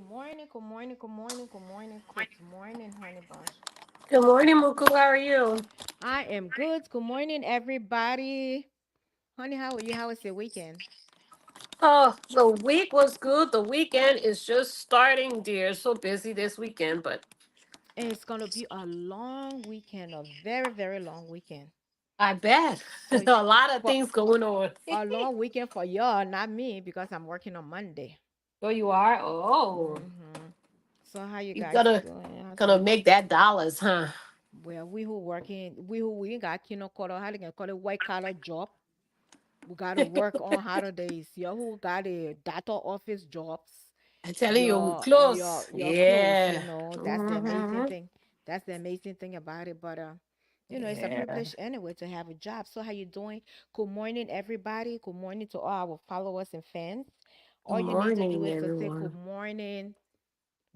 Good morning, good morning, good morning, good morning, good morning, honey bunch. Good morning, Muku. How are you? I am good. Good morning, everybody. Honey, how are you? How was your weekend? Oh, the week was good. The weekend is just starting, dear. So busy this weekend, but It's gonna be a long weekend, a very, very long weekend. I bet So a lot of for things going on. a long weekend for y'all, not me, because I'm working on Monday. So you are? Oh, So how you you guys gonna doing? How's gonna your make that dollars, huh? well, we got call it how they can call it white collar job. We gotta work on holidays. You who got a doctor office jobs, I'm telling you, we your close. clothes, Yeah. that's the amazing Mm-hmm. thing. That's the amazing thing about it. But it's a Yeah. privilege anyway to have a job. So how you doing? Good morning, everybody. Good morning to all our followers and fans. Good All you need to do morning, is to say good everyone. morning,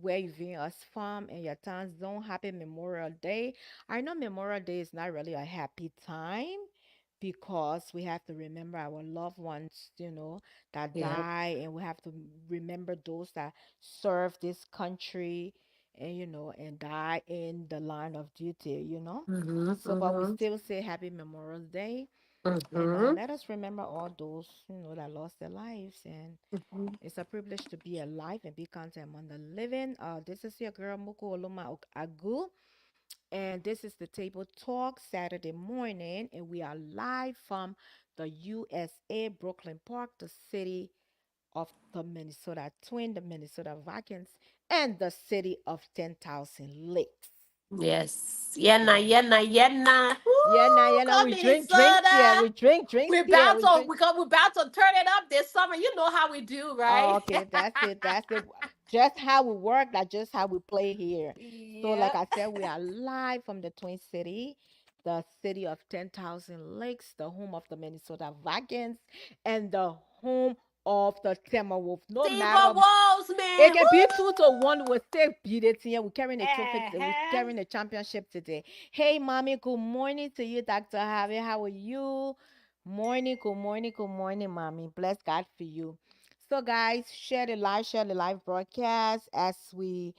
where you viewing us from and your time zone. Happy Memorial Day. I know Memorial Day is not really a happy time because we have to remember our loved ones, that Yeah. die, and we have to remember those that serve this country and and die in the line of duty. Mm-hmm. So but we Mm-hmm. still say happy Memorial Day, and Mm-hmm. let us remember all those that lost their lives, and it's a privilege to be alive and be counted among the living. This is your girl Muku Oloma Agu, and this is the Table Talk Saturday morning, and we are live from the USA, Brooklyn Park, the city of the Minnesota Twin, the Minnesota Vikings, and the city of 10,000 lakes. Yes. Yenna, Yeah. yenna, yenna. Woo! Yeah, now Come we drink drinks here. Minnesota. We drink drinks We're here. about We to drink. we're about to turn it up this summer. You know how we do, right? Oh, okay, that's it. That's it. Just how we work, that's just how we play here. So, like Yep. I said, we are live from the Twin City, the city of 10,000 lakes, the home of the Minnesota Vikings, and the home of the Timberwolves. No matter, Timberwolves, it man. can be 2-1. Woo! We'll still beat it here. We're carrying a trophy. We're Uh-huh. carrying a championship today. Hey, mommy. Good morning to you, Dr. Harvey. How are you? Morning. Good morning. Good morning, mommy. Bless God for you. So, guys, share the live broadcast as we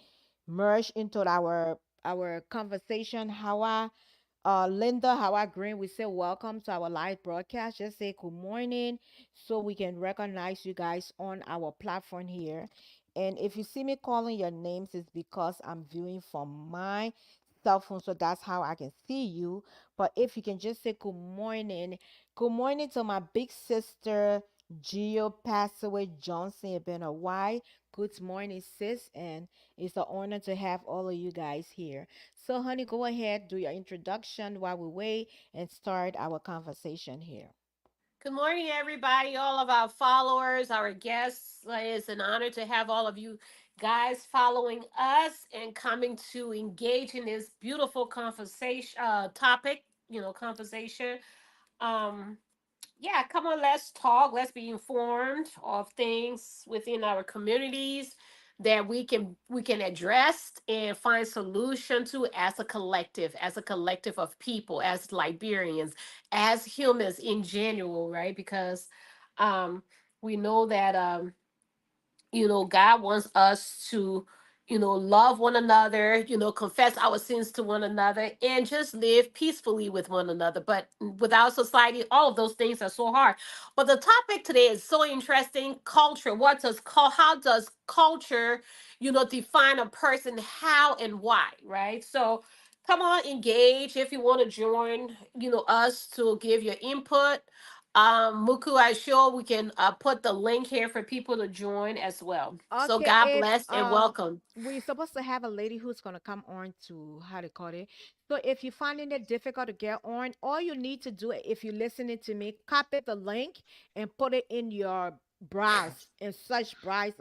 merge into our conversation. Linda, Hawa Green, we say welcome to our live broadcast. Just say good morning so we can recognize you guys on our platform here. And if you see me calling your names, it's because I'm viewing from my cell phone, so that's how I can see you. But if you can just say good morning to my big sister Gio Passaway Johnson. It's been a while. Good morning, sis, and it's an honor to have all of you guys here. So, honey, go ahead, do your introduction while we wait and start our conversation here. Good morning, everybody, all of our followers, our guests. It's an honor to have all of you guys following us and coming to engage in this beautiful conversation topic, conversation. Um, yeah, come on, let's talk. Let's be informed of things within our communities that we can address and find solution to as a collective of people, as Liberians, as humans in general, right? Because um we know that God wants us to, love one another, confess our sins to one another and just live peacefully with one another. But without society, all of those things are so hard. But the topic today is so interesting. Culture. How does culture, define a person, how and why, right? So come on, engage if you want to join, us to give your input. Muku, I sure we can put the link here for people to join as well. So Okay, God if bless and welcome. we're supposed to have a lady who's gonna come on to how to call it. So if you're finding it difficult to get on, all you need to do if you're listening to me, copy the link and put it in your browse and search browse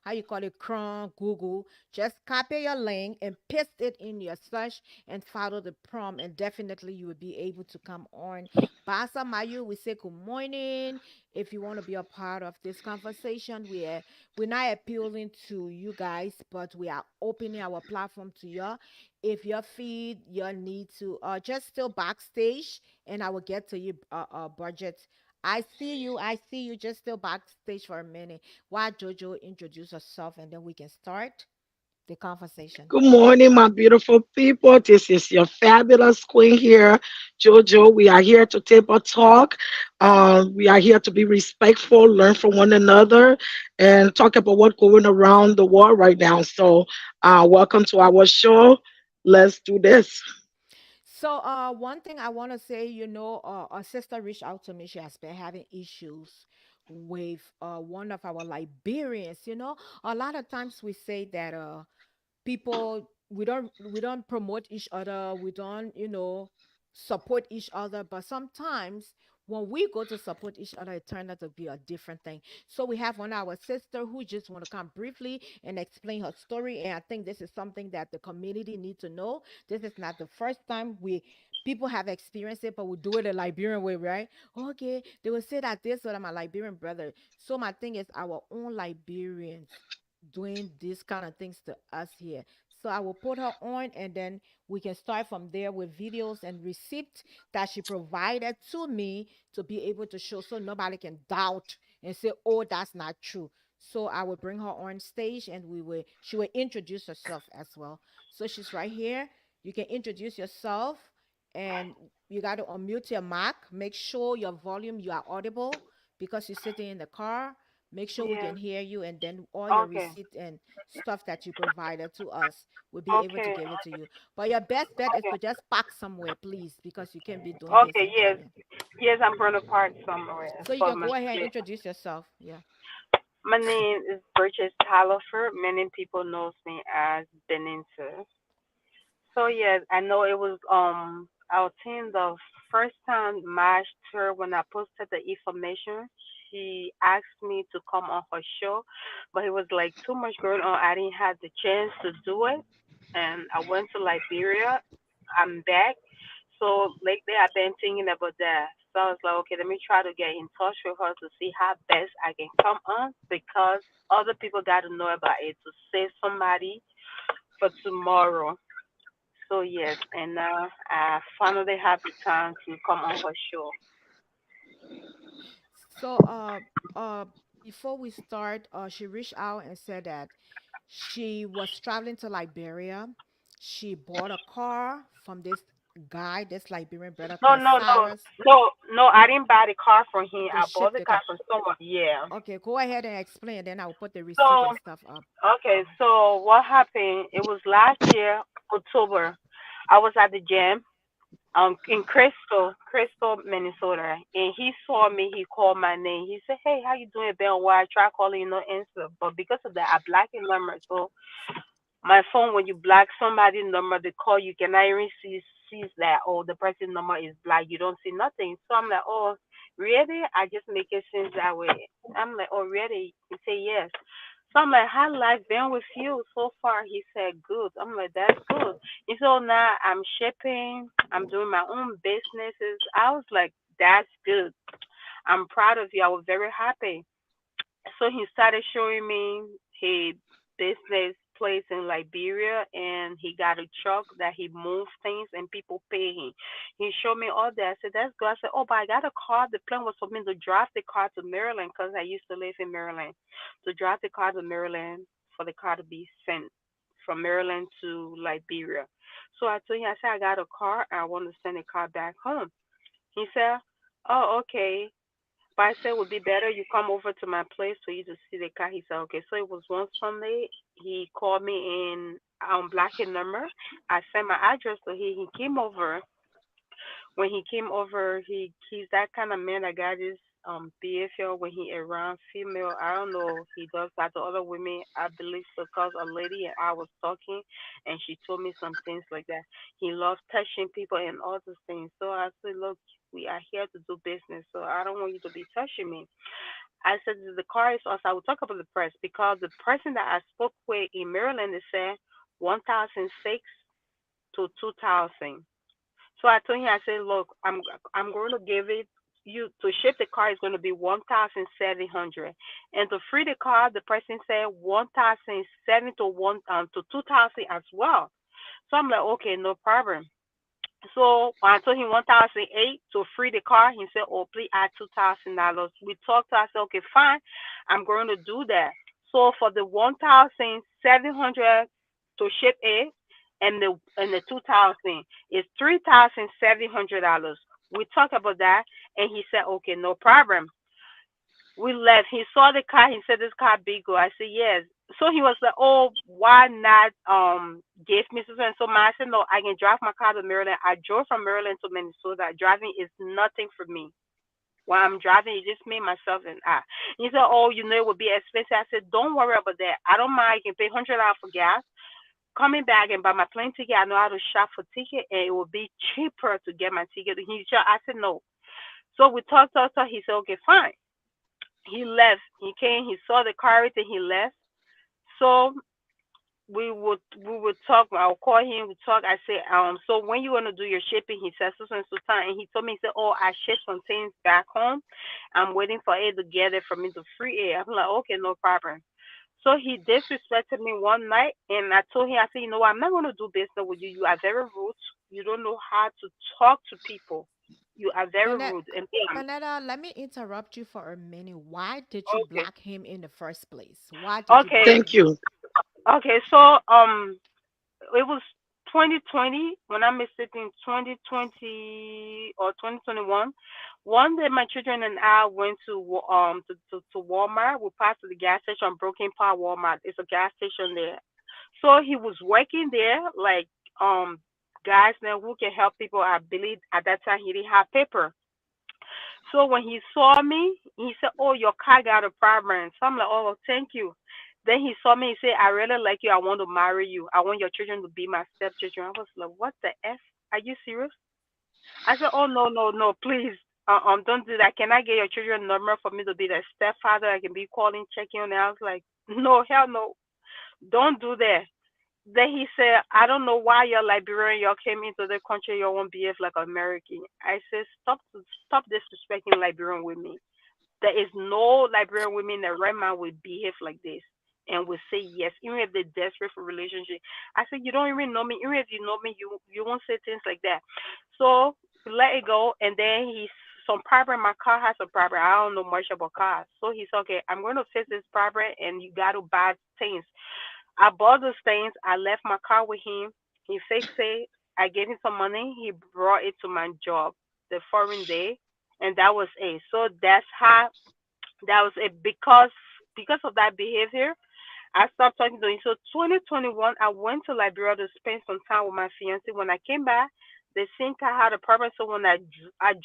how you call it Chrome, Google. Just copy your link and paste it in your search and follow the prompt, and definitely you will be able to come on. Basa Mayu, we say good morning. If you want to be a part of this conversation, we're not appealing to you guys, but we are opening our platform to you. If your feed, you need to just still backstage, and I will get to you, budget. I see you. I see you. Just still backstage for a minute. While Jojo introduce herself, and then we can start the conversation. Good morning, my beautiful people. This is your fabulous queen here, Jojo. We are here to table talk. We are here to be respectful, learn from one another, and talk about what's going around the world right now. So, welcome to our show. Let's do this. So, one thing I want to say, a sister reached out to me. She has been having issues with one of our Liberians. A lot of times we say that people we don't promote each other, we don't support each other, but sometimes when we go to support each other, it turned out to be a different thing. So we have one of our sister who just want to come briefly and explain her story, and I think this is something that the community need to know. This is not the first time we people have experienced it, but we do it a Liberian way, right? Okay, they will say that this or my Liberian brother. So my thing is our own Liberians doing these kind of things to us here. So I will put her on, and then we can start from there with videos and receipts that she provided to me to be able to show, so nobody can doubt and say, oh, that's not true. So I will bring her on stage, and she will introduce herself as well. So she's right here. You can introduce yourself, and you got to unmute your mic. Make sure your volume, you are audible, because you're sitting in the car. Make sure we Yeah. can hear you, and then all your Okay. receipt and stuff that you provided to us, we'll be able to Okay. give it to you. But your best bet is Okay. to just park somewhere, please, because you can't be doing this Okay. and Yes. driving. Yes, I'm going to park somewhere So you for can my go ahead and split. introduce yourself. Yeah. My name is Burgess Halifer. Many people knows me as Beninsa. So yes, I know it was our team the first time master when I posted the information. She asked me to come on her show, but it was like too much going on. I didn't have the chance to do it, and I went to Liberia. I'm back, so lately I've been thinking about that. So I was like, okay, let me try to get in touch with her to see how best I can come on because other people got to know about it to save somebody for tomorrow. So yes, and now I finally have the time to come on her show. So uh before we start, she reached out and said that she was traveling to Liberia. She bought a car from this guy, this Liberian brother No, called no, no, Cyrus. no. I didn't buy the car from him. They I bought shipped the the car car. from someone. Yeah. Okay, go ahead and explain, then I will put the receipt and So stuff up. okay, so what happened? It was last year, October. I was at the gym, in Crystal, Minnesota, and he saw me. He called my name. He said, "Hey, how you doing, Ben? Why I tried calling you, no answer." But because of that, I blocked your number. So my phone, when you block somebody number, they call you cannot even sees that, oh, the person number is black. You don't see nothing. So I'm like, oh, really? I just make it sense that way. I'm like, oh, really? He said yes. So I'm like, how life been with you so far? He said good. I'm like, that's good. And so now I'm shipping. I'm doing my own businesses. I was like, that's good. I'm proud of you. I was very happy. So he started showing me his business place in Liberia, and he got a truck that he moved things and people pay him. He showed me all that. I said, that's good. I said, oh, but I got a car. The plan was for me to drive the car to Maryland because I used to live in Maryland. To drive the car to Maryland for the car to be sent from Maryland to Liberia. So I told him, I said, I got a car. I want to send the car back home. He said, oh, okay. But I said it would be better you come over to my place for you to see the car. He said, okay. So it was one Sunday. He called me in black and number. I sent my address to him. He came over. When he came over, he's that kind of man that got his behavior when he around female. I don't know. He does that to other women. I believe so because a lady and I was talking and she told me some things like that. He loves touching people and all those things. So I said, look, we are here to do business, so I don't want you to be touching me. I said the car is also. I will talk about the price because the person that I spoke with in Maryland they said 1,006 to 2,000. So I told him I said, look, I'm going to give it you to ship the car is going to be 1,700, and to free the car the person said 1,007 to 2,000 as well. So I'm like, okay, no problem. So when I told him 1,008 to free the car, he said, "Oh, please add $2,000." We talked to. I said, "Okay, fine, I'm going to do that." So for the 1,700 to ship it, and the 2,000 is $3,700. We talked about that, and he said, "Okay, no problem." We left. He saw the car. He said, "This car big girl." I said, "Yes." So he was like, "Oh, why not give me something?" So I said, "No, I can drive my car to Maryland." I drove from Maryland to Minnesota. Driving is nothing for me. While I'm driving, it's just me, myself, and I. He said, "Oh, it would be expensive." I said, "Don't worry about that. I don't mind. I can pay $100 for gas. Coming back and buy my plane ticket. I know how to shop for ticket, and it will be cheaper to get my ticket." I said, "No." So we talked. He said, "Okay, fine." He left. He came. He saw the car. Everything. He left. So we would talk. I'll call him. We talk. I say, so when you want to do your shipping? He says so and so time, and he told me, he said, "Oh, I shipped some things back home. I'm waiting for it to get it for me to free it." I'm like, "Okay, no problem." So he disrespected me one night, and I told him, I said, "I'm not going to do business with you. You are very rude. You don't know how to talk to people. You are very Bernard, rude." And Bernetta, let me interrupt you for a minute. Why did you okay, block him in the first place? Why did you okay, block Thank him? you. okay. So it was 2020 when I'm mistaken, 2020 or 2021. One day my children and I went to Walmart. We passed to the gas station, Broken Park Walmart. It's a gas station there. So he was working there, like guys now who can help people. I believe at that time he didn't have paper. So when he saw me, he said, "Oh, your car got a problem." So I'm like, "Oh, well, thank you." Then he saw me. He said, "I really like you. I want to marry you. I want your children to be my stepchildren." I was like, "What the f? Are you serious?" I said, "Oh, no, no, no, please, don't do that. Can I get your children number for me to be their stepfather? I can be calling, checking on them." I was like, "No, hell no, don't do that." Then he said, "I don't know why you're Liberian. You came into the country. You won't behave like American." I said, stop disrespecting Liberian with me. There is no Liberian women that right now will behave like this and will say yes, even if they're desperate for relationship. I said, "You don't even know me. Even if you know me, you won't say things like that." So we let it go, and then he's some problem. My car has a problem. I don't know much about cars, so he said, "Okay, I'm going to fix this problem, and you got to buy things." I bought those things. I left my car with him. He fixed it. I gave him some money. He brought it to my job the following day, and that was it. So that's how that was it. Because of that behavior, I stopped talking to him. So 2021, I went to Liberia to spend some time with my fiance. When I came back, the same car had a problem. So when I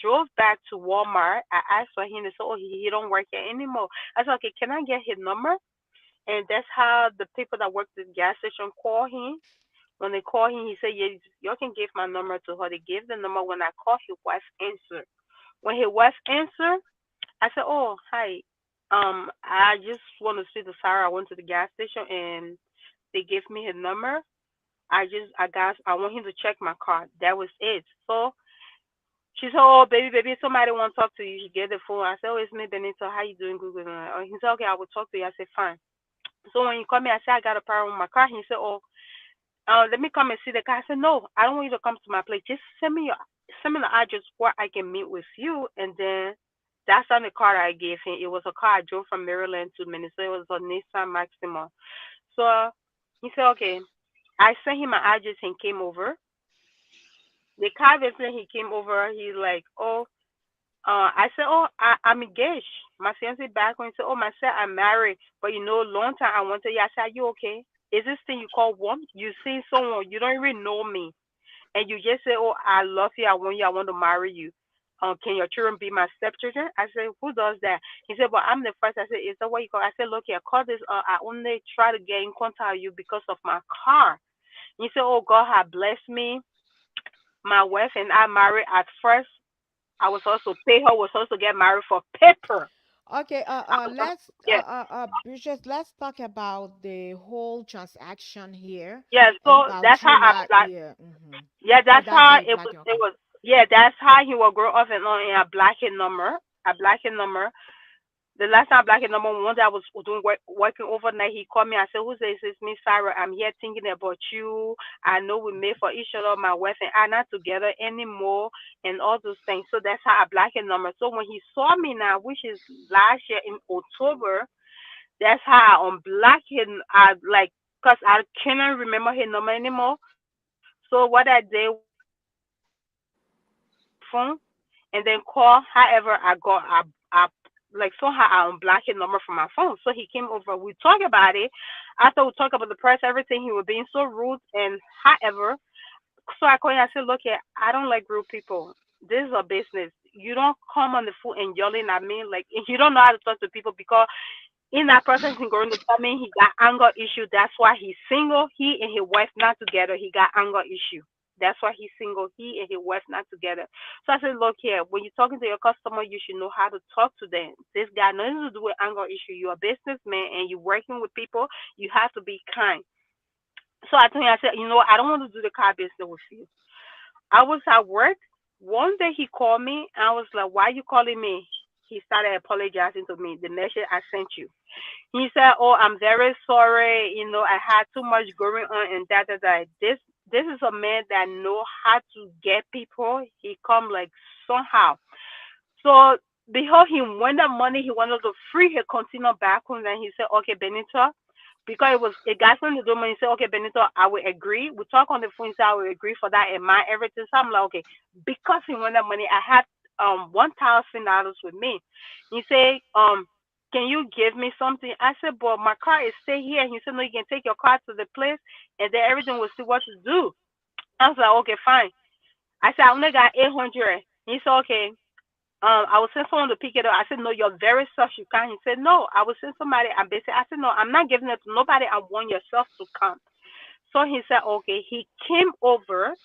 drove back to Walmart, I asked for him. They said, "Oh, he don't work here anymore." I said, "Okay, can I get his number?" And that's how the people that work at the gas station call him. When they call him, he said, "Yeah, you can give my number to her." They gave the number. When I called, his wife answered. When his wife answered, I said, "Oh, hi. I just want to see the Sarah. I went to the gas station and they gave me his number. I want him to check my car." That was it. So she said, "Oh, baby, somebody want to talk to you." She gave the phone. I said, "Oh, it's me, Benito. How you doing, Google?" He said, "Okay, I will talk to you." I said, "Fine." So when you call me, I said, "I got a problem with my car." He said, "Oh, let me come and see the car." I said, "No, I don't want you to come to my place. Just send me the address where I can meet with you." And then that's on the car I gave him. It was a car I drove from Maryland to Minnesota. It was a Nissan Maxima. So he said, "Okay." I sent him my address and came over. The car visit, he came over. He's like, "Oh," I said, "Oh, I'm engaged." My fiance back when he said, "Oh, my son, I'm married, but long time I wanted you." I said, "Are you okay? Is this thing you call warm? You see someone you don't even know me, and you just say, 'Oh, I love you. I want you. I want to marry you.' Can your children be my stepchildren?" I said, "Who does that?" He said, "But I'm the first." I said, "Is that what you call?" I said, "Look here, call this. I only try to get in contact with you because of my car." He said, "Oh, God had blessed me. My wife and I married at first. I was supposed to pay her. Was supposed to get married for paper. Okay, I was supposed, yeah, Bridget, let's talk about the whole transaction here yeah. So about that's how you I not, black. yeah. Yeah, Oh, that's that's how how you black your it okay. was. Yeah, that's how he will grow up and on in a blacking number. A blacking number. The last time I blocked his number, one day I was doing working overnight. He called me. I said, "Who's this? It's me, Sarah. I'm here thinking about you. I know we made for each other. My wife and I not together anymore, and all those things." So that's how I blocked his number. So when he saw me now, which is last year in October, that's how I unblocked him. I like, cause I cannot remember his number anymore. So what I did was I went to his phone and then call. However, I like somehow I unblocked his number from my phone. So he came over. We talked about it. After we talked about the price, everything, he was being so rude. And however, so I called him. I said, "Look here, I don't like rude people. This is a business. You don't come on the phone and yelling at me like you don't know how to talk to people because in that person is going to tell me he got anger issue. That's why he's single. He and his wife not together. He got anger issue. That's why he's single. He and his wife not together. So I said, look here, when you're talking to your customer, you should know how to talk to them. This guy nothing to do with anger issue. You're a businessman and you're working with people. You have to be kind. So I told him, I said, you know what? I don't want to do the car business with you. I was at work. One day he called me. I was like, why you calling me? He started apologizing to me. The message I sent you. He said, "Oh, I'm very sorry. You know, I had too much going on and that. This is a man that know how to get people. He come like somehow. So before he won the money, he wanted to free his container back home. Then he said, okay, Benito, because it got something to do money. He said, okay, Benito, I will agree. We talk on the phone. He said, I will agree for that and my everything. So I'm like, okay, because he won the money, I had $1,000 with me. He said, can you give me something? I said, but my car is still here. He said, no, you can take your car to the place and then everything will see what to do. I was like, okay, fine. I said, I only got 800. He said, okay. I will send someone to pick it up. I said, no, you're very soft. You can't. He said, no, I will send somebody. I'm busy. I said, no, I'm not giving it to nobody. I want yourself to come. So he said, okay. He came over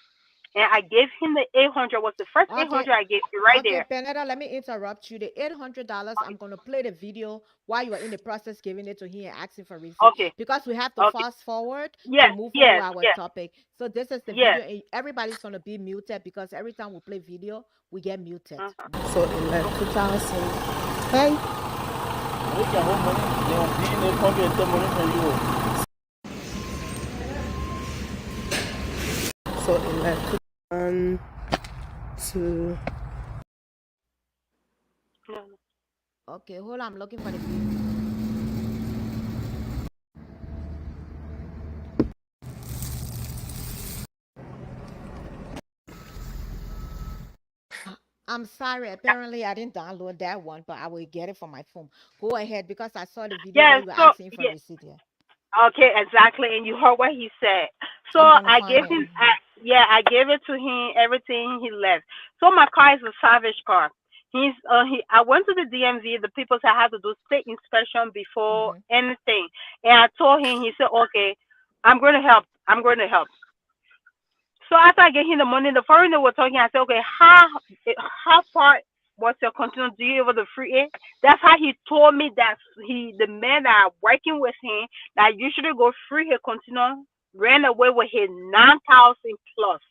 and I gave him the 800. Was the first Okay. 800 I gave you right Okay, there. Penetta, let me interrupt you. The $800, I'm gonna play the video while you are in the process giving it to him and asking for receipt Okay. because we have to Okay. fast forward to Yes. move on with Yes. our Yes. topic. So this is the Yes. video, and everybody's gonna be muted because every time we play video, we get muted. Uh-huh. So in like 2000, hey, so in like 2002. No, no. Okay, hold on, I'm looking for the video. I'm sorry. Apparently, I didn't download that one, but I will get it from my phone. Go ahead because I saw the video where Yes. you were So asking for yeah. receipt here. Okay. Exactly. And you heard what he said. So I'm gonna I find gave it. him. Yeah. I gave it to him. Everything he left. So my car is a salvage car. I went to the DMV. The people said I had to do state inspection before Mm-hmm. anything. And I told him. He said, okay, I'm going to help. I'm going to help. So after I gave him the money, the foreigner were talking. I said, okay, how far was your container? Do you able to free it? That's how he told me that the man that working with him that usually go free his container ran away with his 9,000 plus.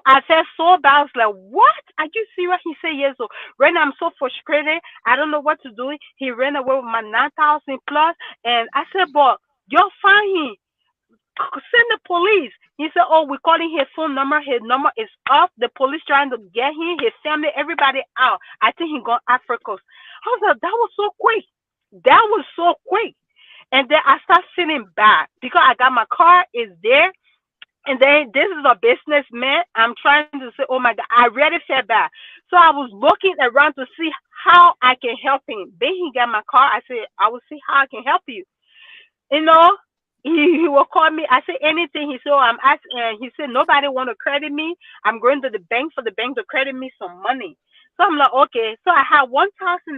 I felt so bad. I was like, what? Are you serious? He said, yes. So right now I'm so frustrated. I don't know what to do. He ran away with my 9,000 plus. And I said, but you'll find him. Send the police. He said, oh, we're calling his phone number. His number is off. The police trying to get him, his family, everybody out. I think he gone Africa. I was like, that was so quick. That was so quick. And then I start feeling bad because I got my car is there. And then this is a businessman. I'm trying to say, oh my God, I really felt bad. So I was looking around to see how I can help him. Then he got my car. I said, I will see how I can help you. You know, he will call me. I say anything. He said, oh, I'm asking. He said, nobody want to credit me. I'm going to the bank for the bank to credit me some money. So I'm like, okay. So I had $1,000.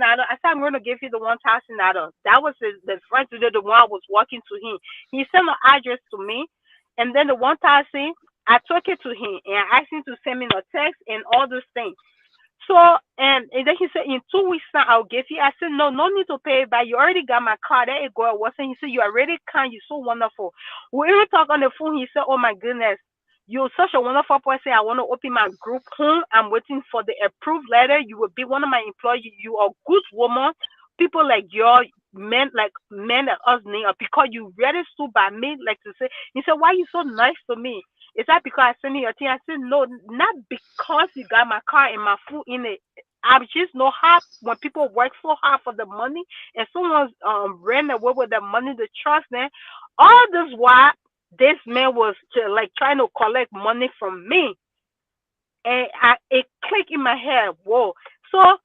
I said, I'm going to give you the $1,000. That was the first day, the one I was walking to him. He sent an address to me. And then the 1,000, I took it to him and I asked him to send me a text and all those things. So, and then he said, in 2 weeks time, I'll give you. I said, no, no need to pay it back. You already got my card. There you go. He said, you already kind. You're so wonderful. We even talk on the phone. He said, oh my goodness. You're such a wonderful person. I want to open my group home. I'm waiting for the approved letter. You will be one of my employees. You are a good woman. People like your men like us need because you really stood by me, like to say, he said, why you so nice to me? Is that because I sent you your thing? I said, no, not because you got my car and my food in it. I just know how when people work so hard for the money and someone's ran away with the money, the trust them. All this while this man was like trying to collect money from me, and it clicked in my head. Whoa! So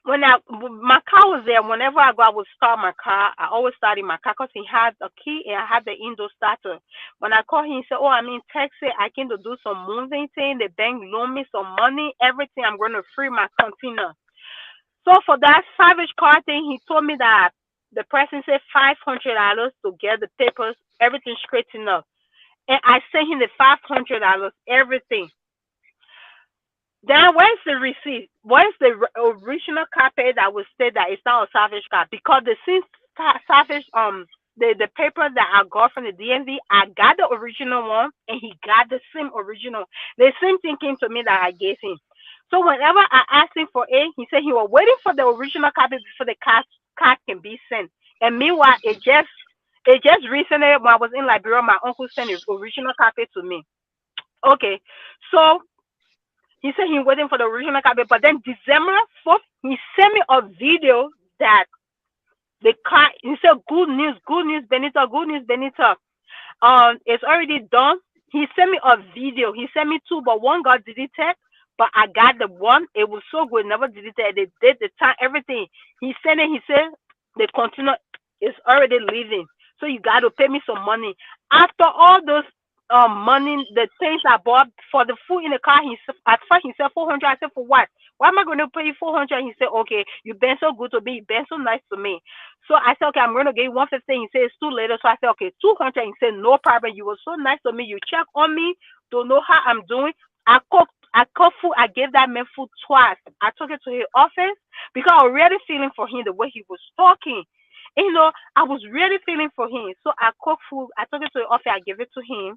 when my car was there, whenever I go, I would start my car. I always start in my car because he had a key and I had the indoor starter. When I called him, he said, "Oh, I'm in Texas. I came to do some moving thing. The bank loaned me some money. Everything. I'm going to free my container." So for that savage car thing, he told me that the person said $500 to get the papers, everything straightened up, and I sent him the $500, everything. Then where's the receipt? Where's the original copy that would say that it's not a salvage card? Because the since salvage the paper that I got from the DMV, I got the original one and he got the same original. The same thing came to me that I gave him. So whenever I asked him for it, he said he was waiting for the original copy before the card can be sent. And meanwhile, it just recently when I was in Liberia, my uncle sent his original copy to me. Okay, so he said he waiting for the original copy, but then December 4th, he sent me a video that the car. He said, good news, Benita, good news, Benita. It's already done." He sent me a video. He sent me two, but one got deleted. But I got the one. It was so good, never deleted. They did the time, everything. He sent it. He said the container is already leaving, so you got to pay me some money. After all those money, the things I bought for the food in the car, at first he said 400. I said, for what? Why am I going to pay you 400? He said, okay, you've been so good to me, you've been so nice to me. So I said, okay, I'm going to give you 150. He said it's too later. So I said, okay, 200. He said, no problem. You were so nice to me. You check on me to know how I'm doing. I cooked food. I gave that man food twice. I took it to his office because I was really feeling for him the way he was talking. And, I was really feeling for him. So I cooked food. I took it to the office. I gave it to him.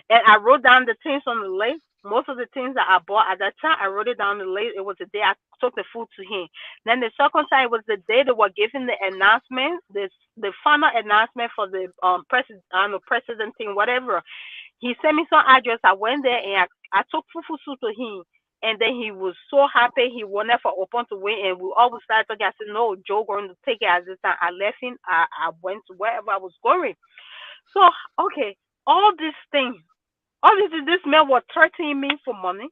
And I wrote down the things on the list. Most of the things that I bought at that time, I wrote it down on the list. It was the day I took the food to him. Then the second time it was the day they were giving the announcement, the final announcement for the president, I don't know, president thing, whatever. He sent me some address. I went there and I took fufu soup to him. And then he was so happy. He wanted for open to win. And we always started talking. I said, no, Joe going to take it at this time. I left him. I went to wherever I was going. So, okay, all these things, obviously this man was threatening me for money.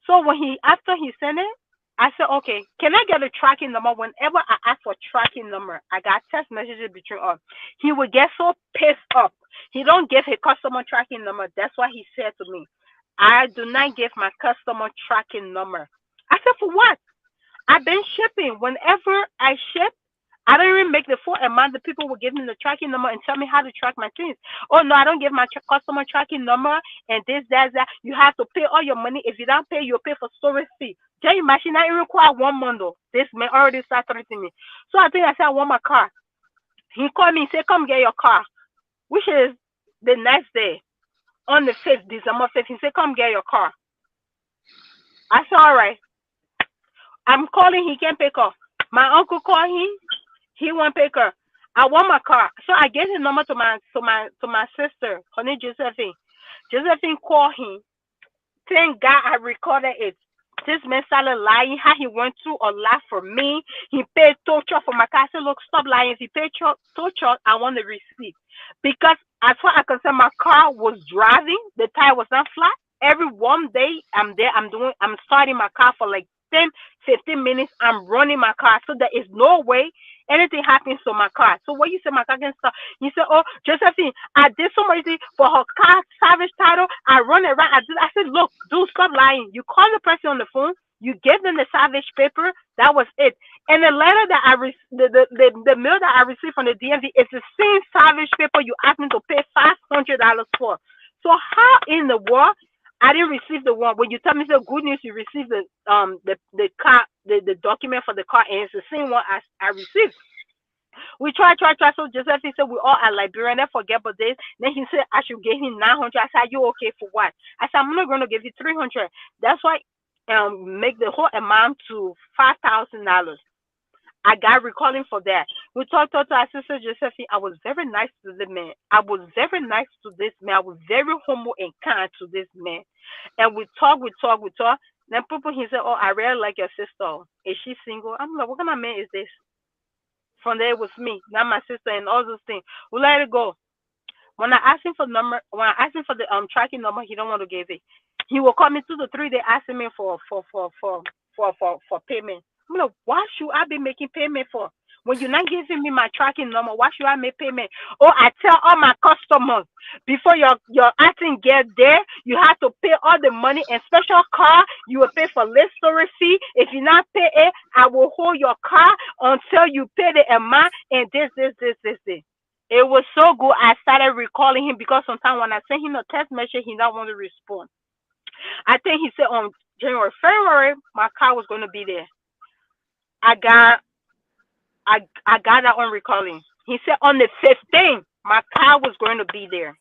So when after he sent it, I said, okay, can I get a tracking number? Whenever I ask for tracking number, I got text messages between us. He would get so pissed up. He don't give his customer tracking number. That's why he said to me, I do not give my customer tracking number. I said, for what? I've been shipping. Whenever I ship, I don't even make the full amount. The people will give me the tracking number and tell me how to track my things. Oh no, I don't give my customer tracking number and this, that. You have to pay all your money. If you don't pay, you'll pay for storage fee. Can you imagine? I require 1 month though. This man already started threatening me. So I think I said I want my car. He called me and said, "Come get your car," which is the next day on the 5th, December 5th. He said, "Come get your car." I said, "All right." I'm calling. He can't pick up. My uncle called him. He won't pick her. I want my car. So I gave his number to my sister, her name Josephine. Josephine called him. Thank God I recorded it. This man started lying how he went through a lot for me. He paid torture for my car. I said, look, stop lying. If you pay torture, I want the receipt. Because as far as I concerned, my car was driving. The tire was not flat. Every one day I'm there, I'm starting my car for like 10, 15 minutes. I'm running my car. So there is no way anything happens to my car. So when you say my car can stop, you say, oh, Josephine, I did so much thing for her car salvage title. I run around. I said, look, dude, stop lying. You call the person on the phone. You give them the salvage paper. That was it. And the letter that I received, the mail that I received from the DMV is the same salvage paper you asked me to pay $500 for. So how in the world I didn't receive the one when you tell me the good news? You received the car, the document for the car, and it's the same one I received. We try. So Joseph, he said, we all are Liberian. Let's forget about this. Then he said, I should give him 900. I said, are you okay for what? I said, I'm not going to give you 300. That's why make the whole amount to $5,000. I got recalling for that. We talked to our sister Josephine. I was very nice to the man. I was very nice to this man. I was very humble and kind to this man. And we talk. Then people he said, oh, I really like your sister. Is she single? I'm like, what kind of man is this? From there it was me, not my sister, and all those things. We let it go. When I asked him for the tracking number, he don't want to give it. He will call me 2 to 3 days asking me for payment. I'm like, why should I be making payment for? When you're not giving me my tracking number, why should I make payment? Oh, I tell all my customers before your item get there, you have to pay all the money and special car. You will pay for list storage fee. If you not pay it, I will hold your car until you pay the amount and this. It was so good. I started recalling him because sometimes when I send him a text message, he don't want to respond. I think he said on January, February, my car was going to be there. I got, I got that on recalling. He said on the 15th, my car was going to be there.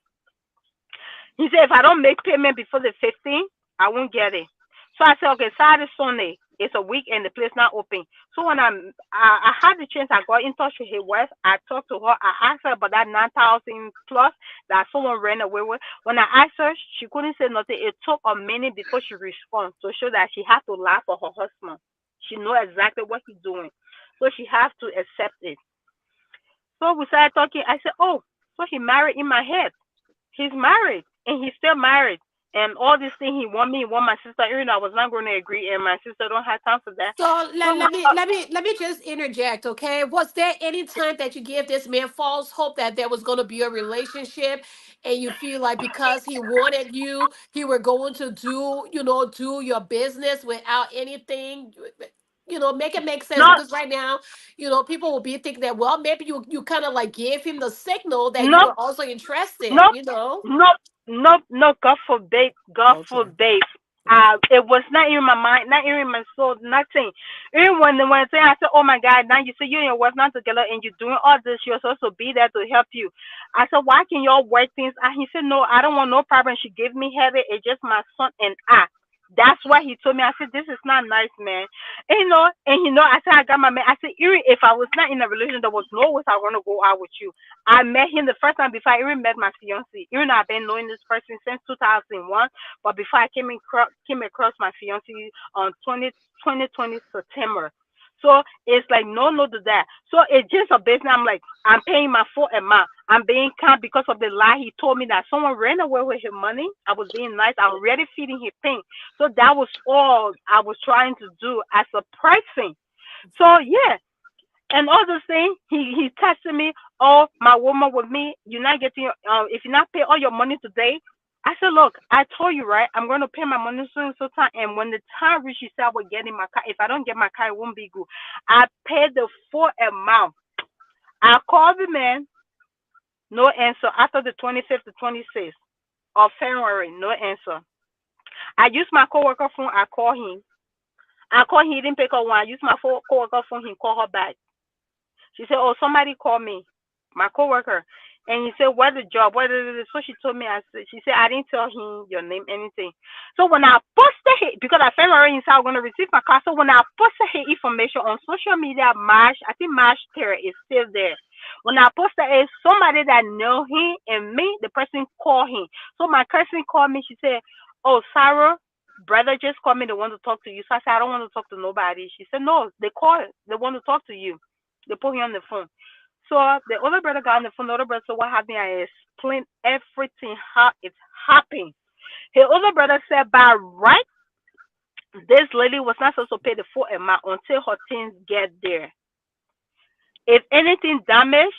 He said if I don't make payment before the 15th, I won't get it. So I said, okay, Saturday, Sunday, it's a weekend, the place not open. So when I had the chance, I got in touch with his wife. I talked to her. I asked her about that 9,000 plus that someone ran away with. When I asked her, she couldn't say nothing. It took a minute before she responded to show that she had to lie for her husband. She know exactly what he's doing. So she has to accept it. So we started talking. I said, oh, so he married in my head. He's married and he's still married. And all this thing he want my sister. Even though I was not going to agree, and my sister don't have time for that. So So let me just interject, okay? Was there any time that you give this man false hope that there was going to be a relationship, and you feel like because he wanted you, he were going to do your business without anything? Make it make sense, no, because right now, people will be thinking that, well, maybe you kind of like gave him the signal that you no, were also interested, no, no. God forbid, God Okay. forbid. Okay. It was not in my mind, not in my soul, nothing. Even when I said, "Oh my God," now you say you and your wife not together and you're doing all this, you're supposed to be there to help you. I said, "Why can y'all work things?" And he said, "No, I don't want no problem." She gave me headache. It's just my son and I. That's why he told me. I said, "This is not nice, man." I said, "I got my man." I said, "Even if I was not in a relationship, there was no way I want to go out with you." I met him the first time before I even met my fiance. Even though I've been knowing this person since 2001, but before I came across my fiance on 2020 September. So it's like no to that. So it's just a business. I'm like, I'm paying my full amount. I'm being kind because of the lie he told me that someone ran away with his money. I was being nice. I'm already feeding his pain. So that was all I was trying to do as a person. So yeah, and all those things, he texted me, "Oh, my woman with me, you're not getting, if you not pay all your money today." I said, "Look, I told you, right? I'm going to pay my money soon, so time. And when the time reaches, I will get in my car. If I don't get my car, it won't be good." I paid the full amount. I called the man, no answer. After the 25th to 26th of February, no answer. I used my coworker phone. I called him. He didn't pick up one. I used my coworker phone. He called her back. She said, "Oh, somebody called me, my coworker." And he said, "Where's the job? What is it?" So she told me, she said, "I didn't tell him your name, anything." So when I posted it, because I felt already inside, I'm going to receive my car. So when I posted his information on social media, I think March 3rd is still there. When I posted it, somebody that know him and me, the person called him. So my cousin called me. She said, "Oh, Sarah, brother just called me. They want to talk to you." So I said, "I don't want to talk to nobody." She said, "No, they called. They want to talk to you." They put him on the phone. So the other brother got on the phone. The other brother said, "What happened?" I explained everything, how it happened. His other brother said, "By right, this lady was not supposed to pay the full amount until her things get there. If anything damaged,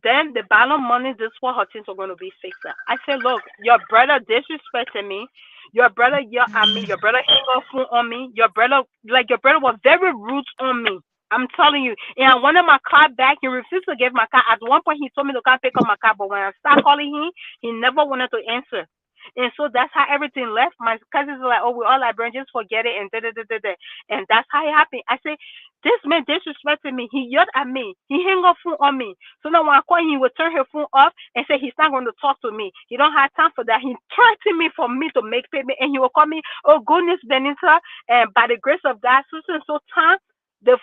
then the balance money, this is what her things are going to be fixed up." I said, "Look, your brother disrespected me. Your brother yelled at me. Your brother hung up phone on me. Your brother was very rude on me. I'm telling you." And I wanted my car back. He refused to give my car. At one point, he told me to come pick up my car, but when I started calling him, he never wanted to answer. And so that's how everything left. My cousins were like, "Oh, we all Liberians, just forget it," and da da da da da. And that's how it happened. I say, "This man disrespected with me. He yelled at me. He hung up phone on me. So now when I call him, he will turn his phone off and say he's not going to talk to me. He don't have time for that. He threatened me for me to make payment, and he will call me, oh goodness, Benita, and by the grace of God, so time the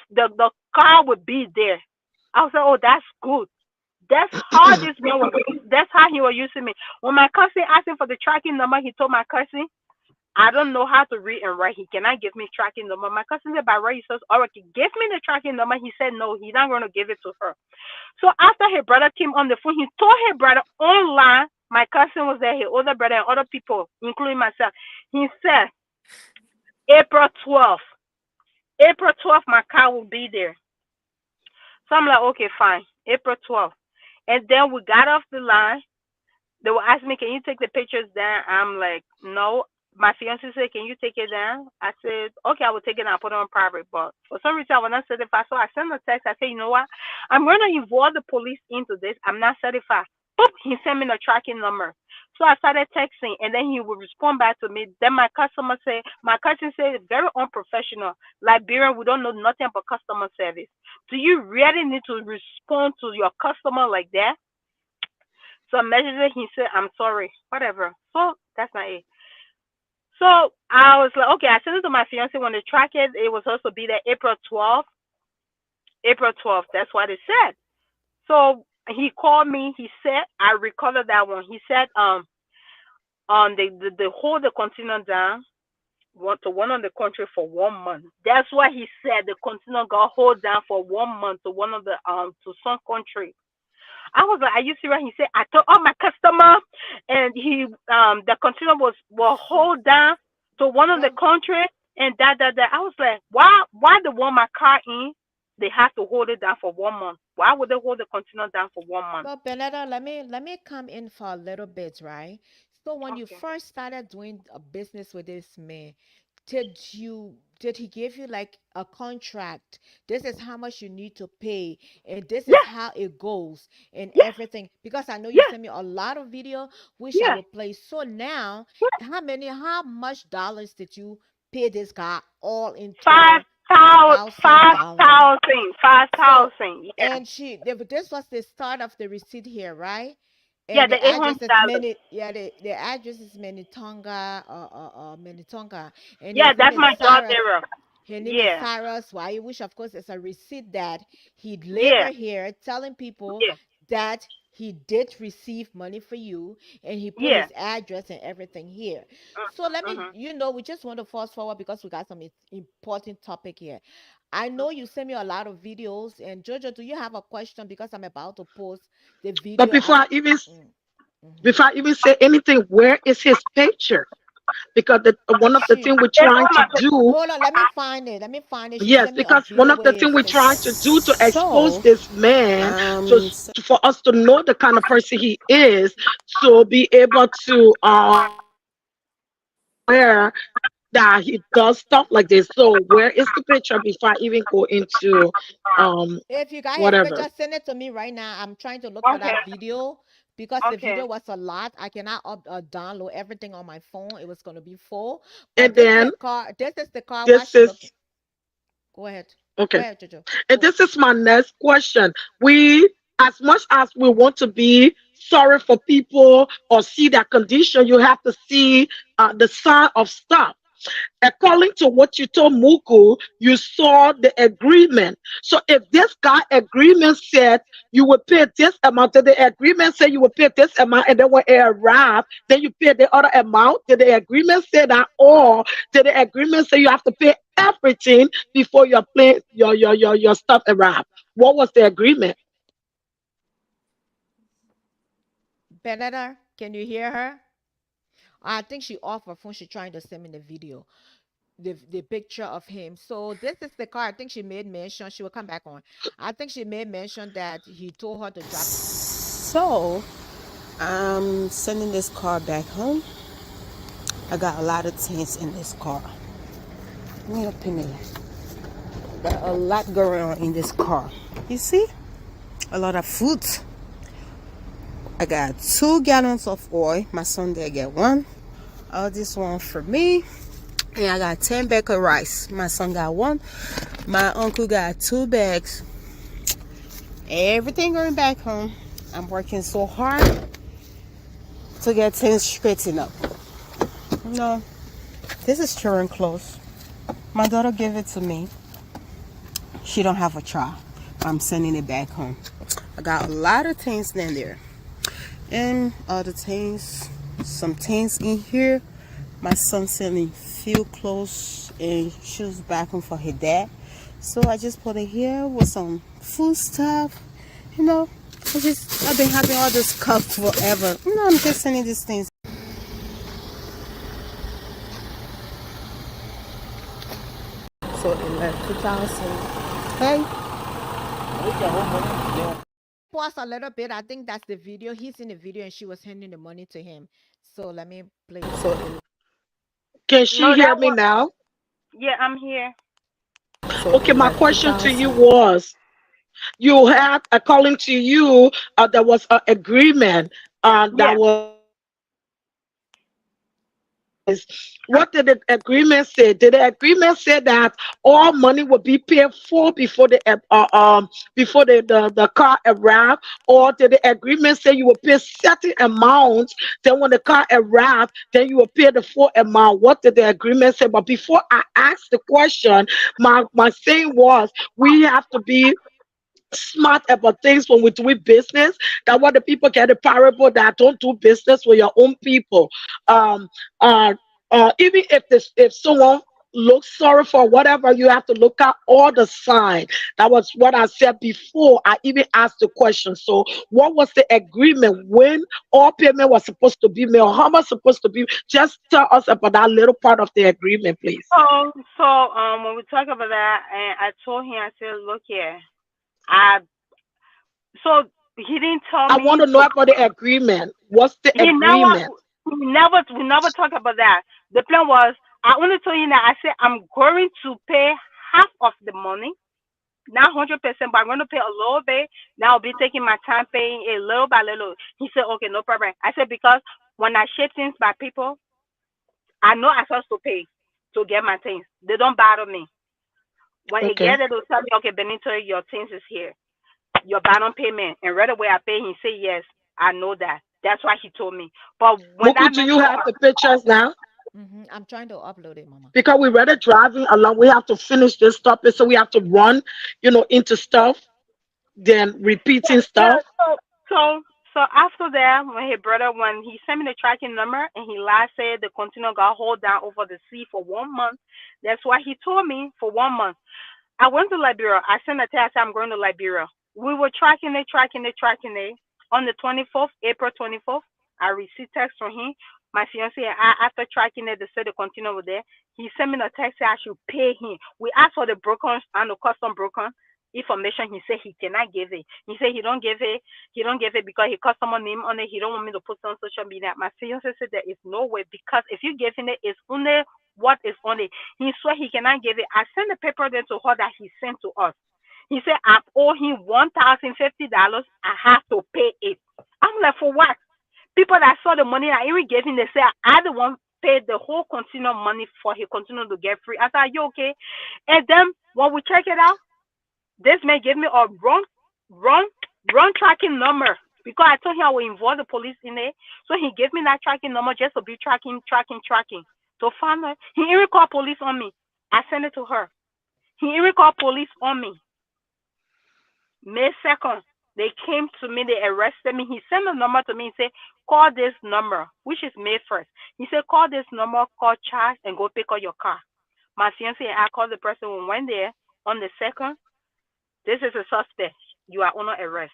car would be there. I was like, oh, that's good. That's how this man was. That's how he was using me. When my cousin asked him for the tracking number, he told my cousin, I don't know how to read and write. He cannot give me tracking number. My cousin said by right, he says, all right, give me the tracking number. He said no, he's not going to give it to her. So after his brother came on the phone, he told his brother online. My cousin was there, his older brother and other people, including myself. He said, April 12th. April 12th, my car will be there. So I'm like, okay, fine. April 12th. And then we got off the line. They will ask me, can you take the pictures down? I'm like, no. My fiance said, can you take it down? I said, okay, I will take it and I'll put it on private. But for some reason, I was not certified. So I sent a text. I said, you know what? I'm going to involve the police into this. I'm not certified. Boop, he sent me the tracking number. So I started texting, and then he would respond back to me. Then my cousin said, very unprofessional. Liberian, we don't know nothing about customer service. Do you really need to respond to your customer like that? So immediately he said, I'm sorry, whatever. So that's not it. So I was like, okay, I sent it to my fiance when they track it. It was supposed to be there April 12th. April 12th, that's what it said. So he called me. He said, I recorded that one. He said, they hold the container down to one of the country for 1 month. That's what he said. The container got hold down for 1 month to one of the to some country. I was like, are you serious? He said, I told all my customer, and he the container was hold down to one of the country, and that. I was like, why they want my car in? They have to hold it down for 1 month. Why would they hold the container down for 1 month? So Benetta, let me come in for a little bit, right? So when you Okay. first started doing a business with this man, did he give you like a contract? This is how much you need to pay, and this is Yeah, how it goes, and yeah, everything. Because I know you yeah, sent me a lot of video, which I yeah. will play. So now, Yeah. how much dollars did you pay this guy all in Five total? thousand, five $1,000. thousand, five So, thousand. Yeah, and this was the start of the receipt here, right? yeah. And The the address is $800. Mini, yeah, the address is Minnetonka, Minnetonka, and Yeah, his name that's is my Cyrus. daughter. Her name is Yeah, Cyrus. Why? Which of course is a receipt that he yeah, labored here, telling people yeah, that he did receive money for you, and he put yeah. his address and everything here. So let me, Mm-hmm. we just want to fast forward because we got some important topic here. I know you sent me a lot of videos, and Jojo, do you have a question? Because I'm about to post the But video. Mm, mhm. before I even say anything, where is his picture? Because one of the She things we're It's trying on to my. do, hold on. Let me find it. Let me find it. She yes, sent me a because one video of with the his things we're face. trying to do to expose So, this man, so um, for us to know the kind of person he is, so be able to where that he does stuff like this. So where is the picture before I even go into um If you got his whatever? picture, send it to me right now. I'm trying to look for Okay, that video because the okay. video was a lot. I cannot download everything on my phone. It was going to be full. But And then this is the car this wash. Look, is go ahead. Go okay. ahead, Jojo. And Go. this is my next question. We, as much as we want to be sorry for people or see their condition, you have to see the sign of stuff. According to what you told Muku, you saw the agreement. So if this guy agreement said you would pay this amount, did the agreement say you would pay this amount, and then when it arrived, then you pay the other amount? Did the agreement say that, or did the agreement say you have to pay everything before your plane, your stuff arrive? What was the agreement? Benetta, can you hear her? I think she off her phone. She trying to send me the video, the picture of him. So this is the car. I think she made mention. She will come back on. I think she made mention that he told her to drop. so I'm sending this car back home. I got a lot of things in this car. Let me open it. Got a lot going on in this car. You see? A lot of food. I got 2 gallons of oil. My son there get one. All this one for me. And I got 10 bags of rice. My son got one. My uncle got 2 bags Everything going back home. I'm working so hard to get things straightened up. No, this is children clothes. My daughter gave it to me. She don't have a child. I'm sending it back home. I got a lot of things in there. And other things, some things in here. My son sent me few clothes and shoes back home for his dad. So I just put it here with some food stuff. You know, I've been having all this cup forever. You know, I'm just sending these things. So it left 2000. Hey. Pause a little bit. I think that's the video. He's in the video and she was handing the money to him. So let me play. So Can she No, hear that me was, now? yeah, I'm here. Okay, my question to you was, you had, according to you, there was an agreement that Yeah. was. What did the agreement say? Did the agreement say that all money will be paid for before the car arrived, or did the agreement say you will pay certain amount? Then when the car arrived, then you will pay the full amount. What did the agreement say? But before I asked the question, my saying was we have to be smart about things when we do business. That what the people get a parable that don't do business with your own people. Um, uh, Even if someone looks sorry for whatever, you have to look at all the signs. That was what I said before I even asked the question. So, what was the agreement when all payment was supposed to be made, or how much supposed to be? Just tell us about that little part of the agreement, please. So when we talk about that, and I told him, I said, look here, I so he didn't tell I want me to know to. about the agreement. What's the He never, agreement? we never talk about that. The plan was, I only told him that I said I'm going to pay half of the money, not 100%, but I'm going to pay a little bit. Now I'll be taking my time paying it little by little. He said, okay, no problem. I said, because when I ship things by people, I know I'm supposed to pay to get my things. They don't bother me. When it Okay. gets there, they'll tell me, okay, Benito, your things is here. Your balance payment. And right away I pay. He say, yes, I know that. That's why he told me. But when Muku, that do man you told have her, the pictures now? I'm trying to upload it, Mama. Because we read it driving along. We have to finish this topic, so we have to run, into stuff, then repeating yeah, stuff. so so after that, when his brother, when he sent me the tracking number and he last said the container got hold down over the sea for 1 month. That's why he told me for 1 month. I went to Liberia. I sent a text. I'm going to Liberia. We were tracking it, tracking it, tracking it. On the 24th, April 24th, I received text from him. My fiance, after tracking it, they said the container was there. He sent me a text say I should pay him. We asked for the broken and the custom broken information. He said he cannot give it. He said he don't give it. He don't give it because he customer name on it. He don't want me to put it on social media. My fiance said there is no way because if you giving it, it's only what is on it. He swear he cannot give it. I sent the paper then to her that he sent to us. He said I owe him $1,050. I have to pay it. I'm like, for what? People that saw the money I even gave him, they say I the one paid the whole container money for he continue to get free. I said, are you okay? And then when we check it out, this man gave me a wrong, wrong tracking number because I told him I would involve the police in it. So he gave me that tracking number just to be tracking. So finally, he even called police on me. I sent it to her. He even called police on me. May 2nd, they came to me, they arrested me. He sent a number to me and said, call this number, which is May 1st. He said, call this number, call Charles, and go pick up your car. My fiance and I called the person who went there on the 2nd. This is a suspect. You are under arrest.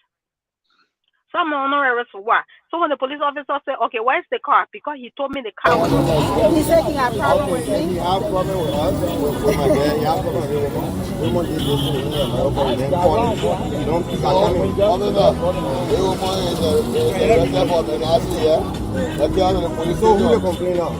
So I'm under arrest for what? So when the police officer said, okay, where's the car? Because he told me the car was. He said he had problem with Okay, he me. have problem with us. With my dad, he have problem with him. We want this to in America. Then call him. You don't pick up on him. Officer, the woman is arrested for penalty, yeah? Let's get on the police. So who they complain now?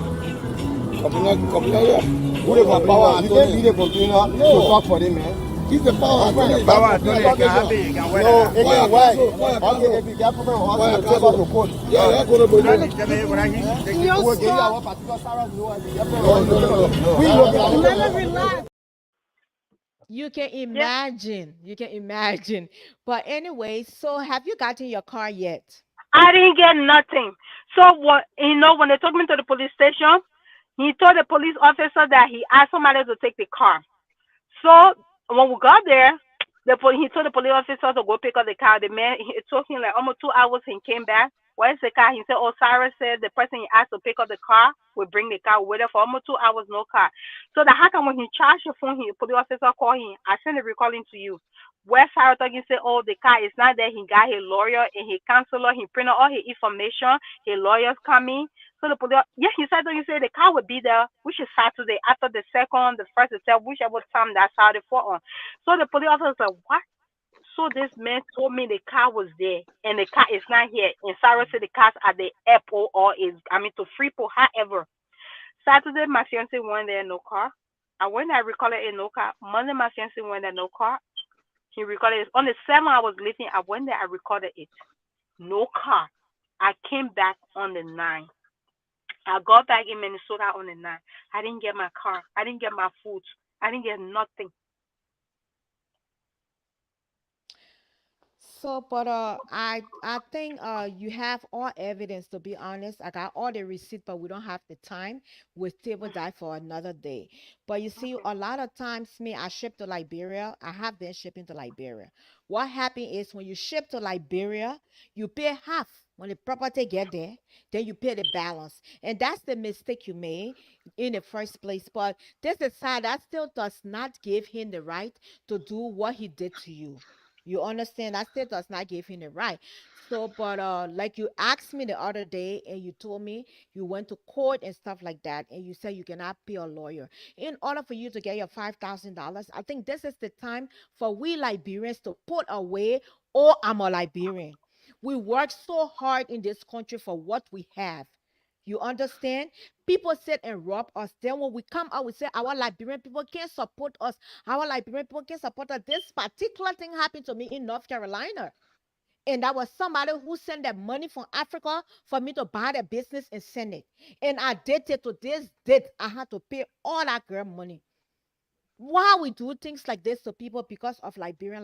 Complain, yeah. Who they complain? You can't be the complainer to talk for them, man. He's the power attorney. Power attorney can have it. He can wear no, it can wait. Okay, if you get problem, okay, take us to court. Yeah, that's going to be done. We will give you our particular salary. No, we will get. Never relax. You can Yeah, imagine. You can imagine. But anyway, so have you gotten your car yet? I didn't get nothing. So what? When they took me to the police station, he told the police officer that he asked somebody to take the car. So when we got there, he told the police officer to go pick up the car. The man, it took him like almost 2 hours. He came back. Where's the car? He said, "Oh, Sarah said the person he asked to pick up the car will bring the car." We waited for almost 2 hours, no car. So the hacker, when he charged the phone, the police officer called him. I sent a recording to you. Where Sarah talking said, "Oh, the car is not there." He got his lawyer and his counselor. He printed all his information. His lawyers coming. So the police, yeah, he said, you say the car would be there, which is Saturday after the second, the first, the third, whichever time that Saturday fall on. So the police officer said, what? So this man told me the car was there and the car is not here. And Sarah said the car's at the airport or to Freeport. However, Saturday my fiance went there, no car. I went there, I recorded it, no car. Monday my fiance went there, no car. He recorded it. On the 7th I was leaving, I went there, I recorded it. No car. I came back on the 9th. I got back in Minnesota on the 9th. I didn't get my car. I didn't get my food. I didn't get nothing. So, but I think you have all evidence. To be honest, I got all the receipt, but we don't have the time. We'll table that for another day. But you see, a lot of times, me, I ship to Liberia. I have been shipping to Liberia. What happened is when you ship to Liberia, you pay half. When the property get there, then you pay the balance, and that's the mistake you made in the first place. But this is sad. That still does not give him the right to do what he did to you. You understand? That still does not give him the right. So, but like you asked me the other day, and you told me you went to court and stuff like that, and you said you cannot pay a lawyer. In order for you to get your $5,000, I think this is the time for we Liberians to put away. Oh, I'm a Liberian. We work so hard in this country for what we have. You understand? People sit and rob us. Then when we come out, we say our Liberian people can't support us. Our Liberian people can't support us. This particular thing happened to me in North Carolina. And that was somebody who sent that money from Africa for me to buy the business and send it. And I did it to this date. I had to pay all that girl money. Why we do things like this to people because of Liberian.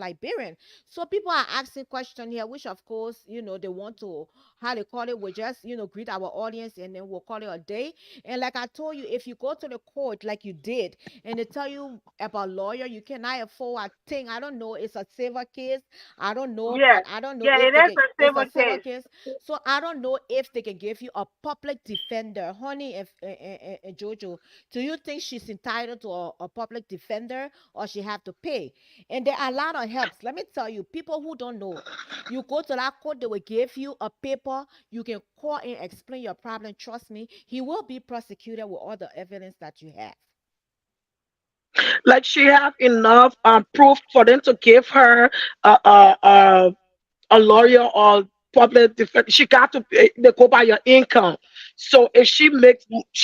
So people are asking questions here, which of course, they want to, how they call it, we just, greet our audience and then we'll call it a day. And like I told you, if you go to the court like you did and they tell you about lawyer, you cannot afford a thing. I don't know, it's a civil case. I don't know, Yeah. but I don't know Yeah, if it they is can, a it's a civil civil case. case. So I don't know if they can give you a public defender. Honey, if Jojo, do you think she's entitled to a public defender or she have to pay? And there are a lot of helps. Let me tell you, people who don't know, you go to that court, they will give you a paper. You can call and explain your problem. Trust me, he will be prosecuted with all the evidence that you have. Like she have enough proof for them to give her a a lawyer or public defense. She got to they go by your income. So if she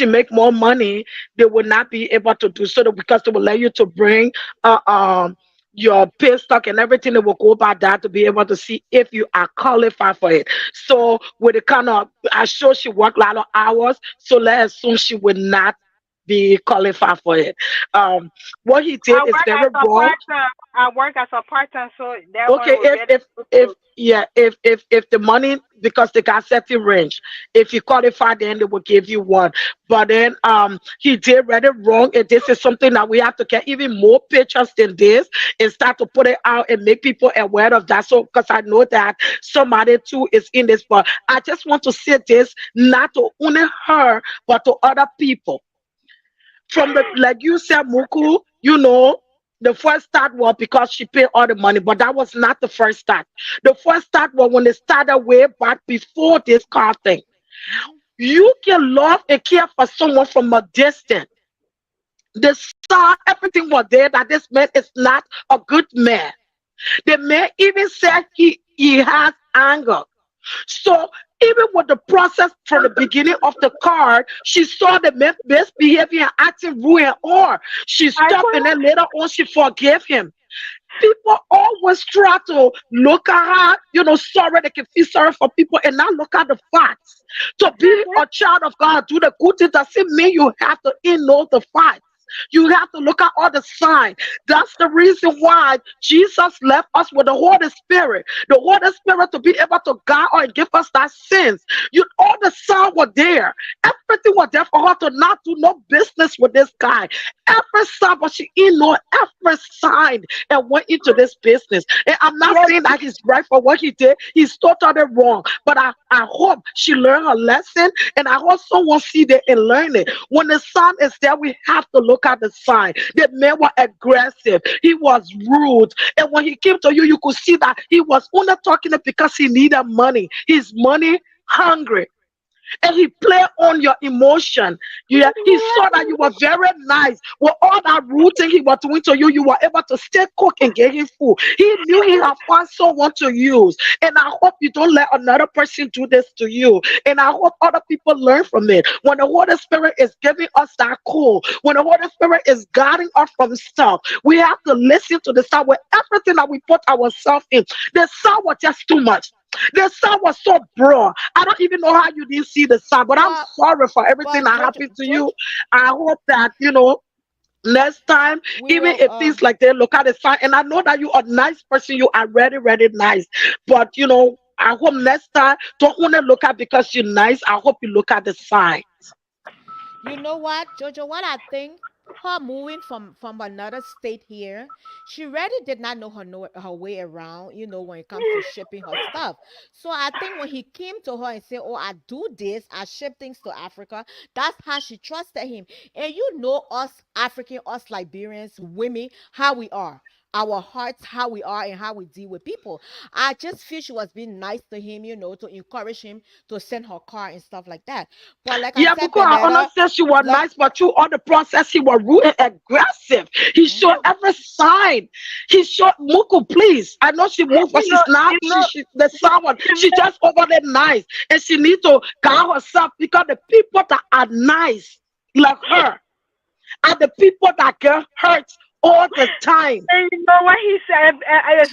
make more money, they will not be able to do so because they will let you to bring uh, um your pay stock and everything. They will go by that to be able to see if you are qualified for it. So with the kind of I sure she worked a lot of hours, so let's assume she would not be qualified for it. Um, what he I did is work very as a wrong. part time. I work as a part time, so therefore it Okay, will get if yeah, if the money because they got certain range, if you qualify, then they will give you one. But then he did read it wrong, and this is something that we have to get even more pictures than this and start to put it out and make people aware of that. So because I know that somebody too is in this, but I just want to say this not to only her but to other people from the like you said, Muku, the first start was because she paid all the money, but that was not the first start. The first start was when they started way back before this car thing. Mhm. You can love and care for someone from a distance. They saw everything was there that this man is not a good man. The man even said he has anger. So even with the process from the beginning of the card, she saw the misbehavior and acting rude and all. She I stopped and then couldn't. later on she forgave him. People always try to look at her, sorry, they can feel sorry for people and not look at the facts. To be a child of God, do the good thing doesn't mean you have to ignore the facts. You have to look at all the signs. That's the reason why Jesus left us with the Holy Spirit. The Holy Spirit to be able to guide or give us that sense. All the signs were there. Everything was there for her to not do no business with this guy. Every sign, but she ignored every sign and went into this business. And I'm not Yes, saying that he's right for what he did. He's totally wrong. But I hope she learned her lesson, and I hope someone see that and learn it. When the sign is there, we have to look at the sign. The man was aggressive. He was rude. And when he came to you, you could see that he was only talking because he needed money. He's money hungry, and he played on your emotion. Yeah, he saw that you were very nice. With all that rude thing he was doing to you, you were able to still cook and get him food. He knew he had found someone to use. And I hope you don't let another person do this to you. And I hope other people learn from it. When the Holy Spirit is giving us that call, when the Holy Spirit is guiding us from stuff, we have to listen to the sound with everything that we put ourselves in. The sound was just too much. The sun was so broad. I don't even know how you didn't see the sun, but I'm But sorry for everything but that George happened to you. George, I hope that, next time, we even will if things like they look at the sign, and I know that you are a nice person, you are really, really nice. But, I hope next time, don't only look at because you're nice. I hope you look at the sign. You know what, Jojo? What I think, her moving from another state here, she really did not know her way around. When it comes to shipping her stuff. So I think when he came to her and said, "Oh, I do this. I ship things to Africa." That's how she trusted him. And us African, us Liberians, women, how we are. Our hearts, how we are, and how we deal with people. I just feel she was being nice to him, to encourage him to send her car and stuff like that. But like I Yeah, said, because I Bernetta, understand she was like nice, but you on the process, he was rude and aggressive. He showed mhm. every sign. He showed Muku, please. I know she moved, but you know, she's not. you know, She the someone. you She know, just over there nice, and she need to guard herself because the people that are nice like her are the people that get hurt all the time. and you know what he said?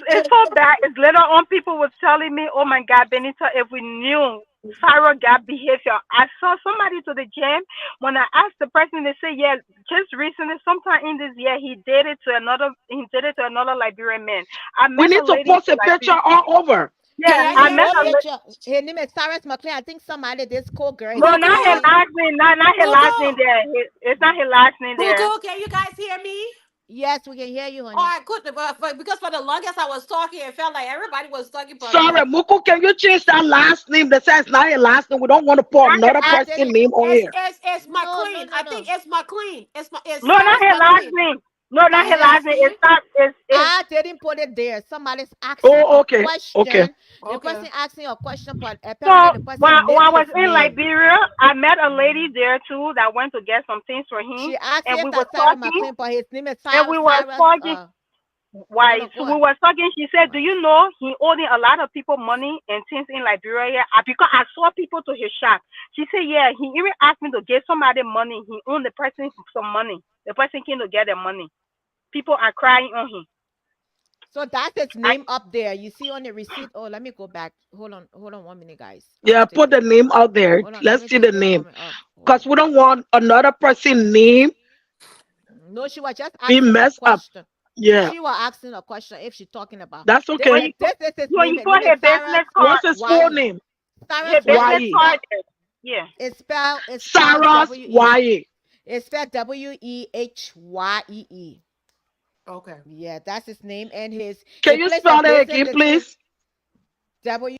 It's so bad. It's later on people was telling me, "Oh my God, Benita, if we knew Sarah got behavior." I saw somebody to the gym. When I asked the person, they say, "Yeah, just recently, sometime in this year, he did it to another. He did it to another Liberian man." I We met a need to lady post in a picture Liberia. all over. Can Yeah, y'all He I hear met post me? a picture. His name is Cyrus McLean. I think somebody, this cool girl, no, his not her Muku, cousin. last name. Not her last name Muku, there. It's not her last name there. Muku. Can you guys hear me? Yes, we can hear you, Oh, honey. I couldn't, because for the longest I was talking, it felt like everybody was talking, but Sorry, Muku, can you change that last name? That says not your last name. We don't want to put Not her another I last. person didn't. name on it's here. it's it's No, no, McLean. no, I think no. it's McLean. It's No, not Cyrus her last McLean. name. No, not That's her what I Yeah, last name. see. It's not. It's I didn't put it there. Somebody's asking Oh, a okay, okay. question. The Okay. person asking a question, but So apparently the when person when missed I his was in name. Liberia, I met a lady Mhm. there too that went to get some things for him, She asked and if we were that's Sarah talking, McLean, but his name is and we were Cyrus. talking. Hold Why? on, So go we on. were talking. She said, "Do you know he owing a lot of people money and things in Liberia?" Here? Because I saw people to his shop. She said, "Yeah, he even asked me to give somebody money. He owned the person some money. The person came to get the money. People are crying on him." So that's his I, name up there. You see on the receipt. Oh, let me go back. Hold on 1 minute, guys. Let me Yeah, take put the this. name out there. Hold on, let Let's me see take the this name. woman up. Hold Because on. we don't want another person name No, she was just being asking a messed up. question. Yeah, She was asking a question if she's talking about that's this. when okay. you This is his when name. you His saw name is her Cyrus business What's card, his full Y. name? her Cyrus Y. business It's YE. card spelled. there. Yeah. It's spelled Sarah's W E. YE. It's spelled WEHYEE. Okay. Yeah, that's his name, and his Can you place spell of that business again, is in please? W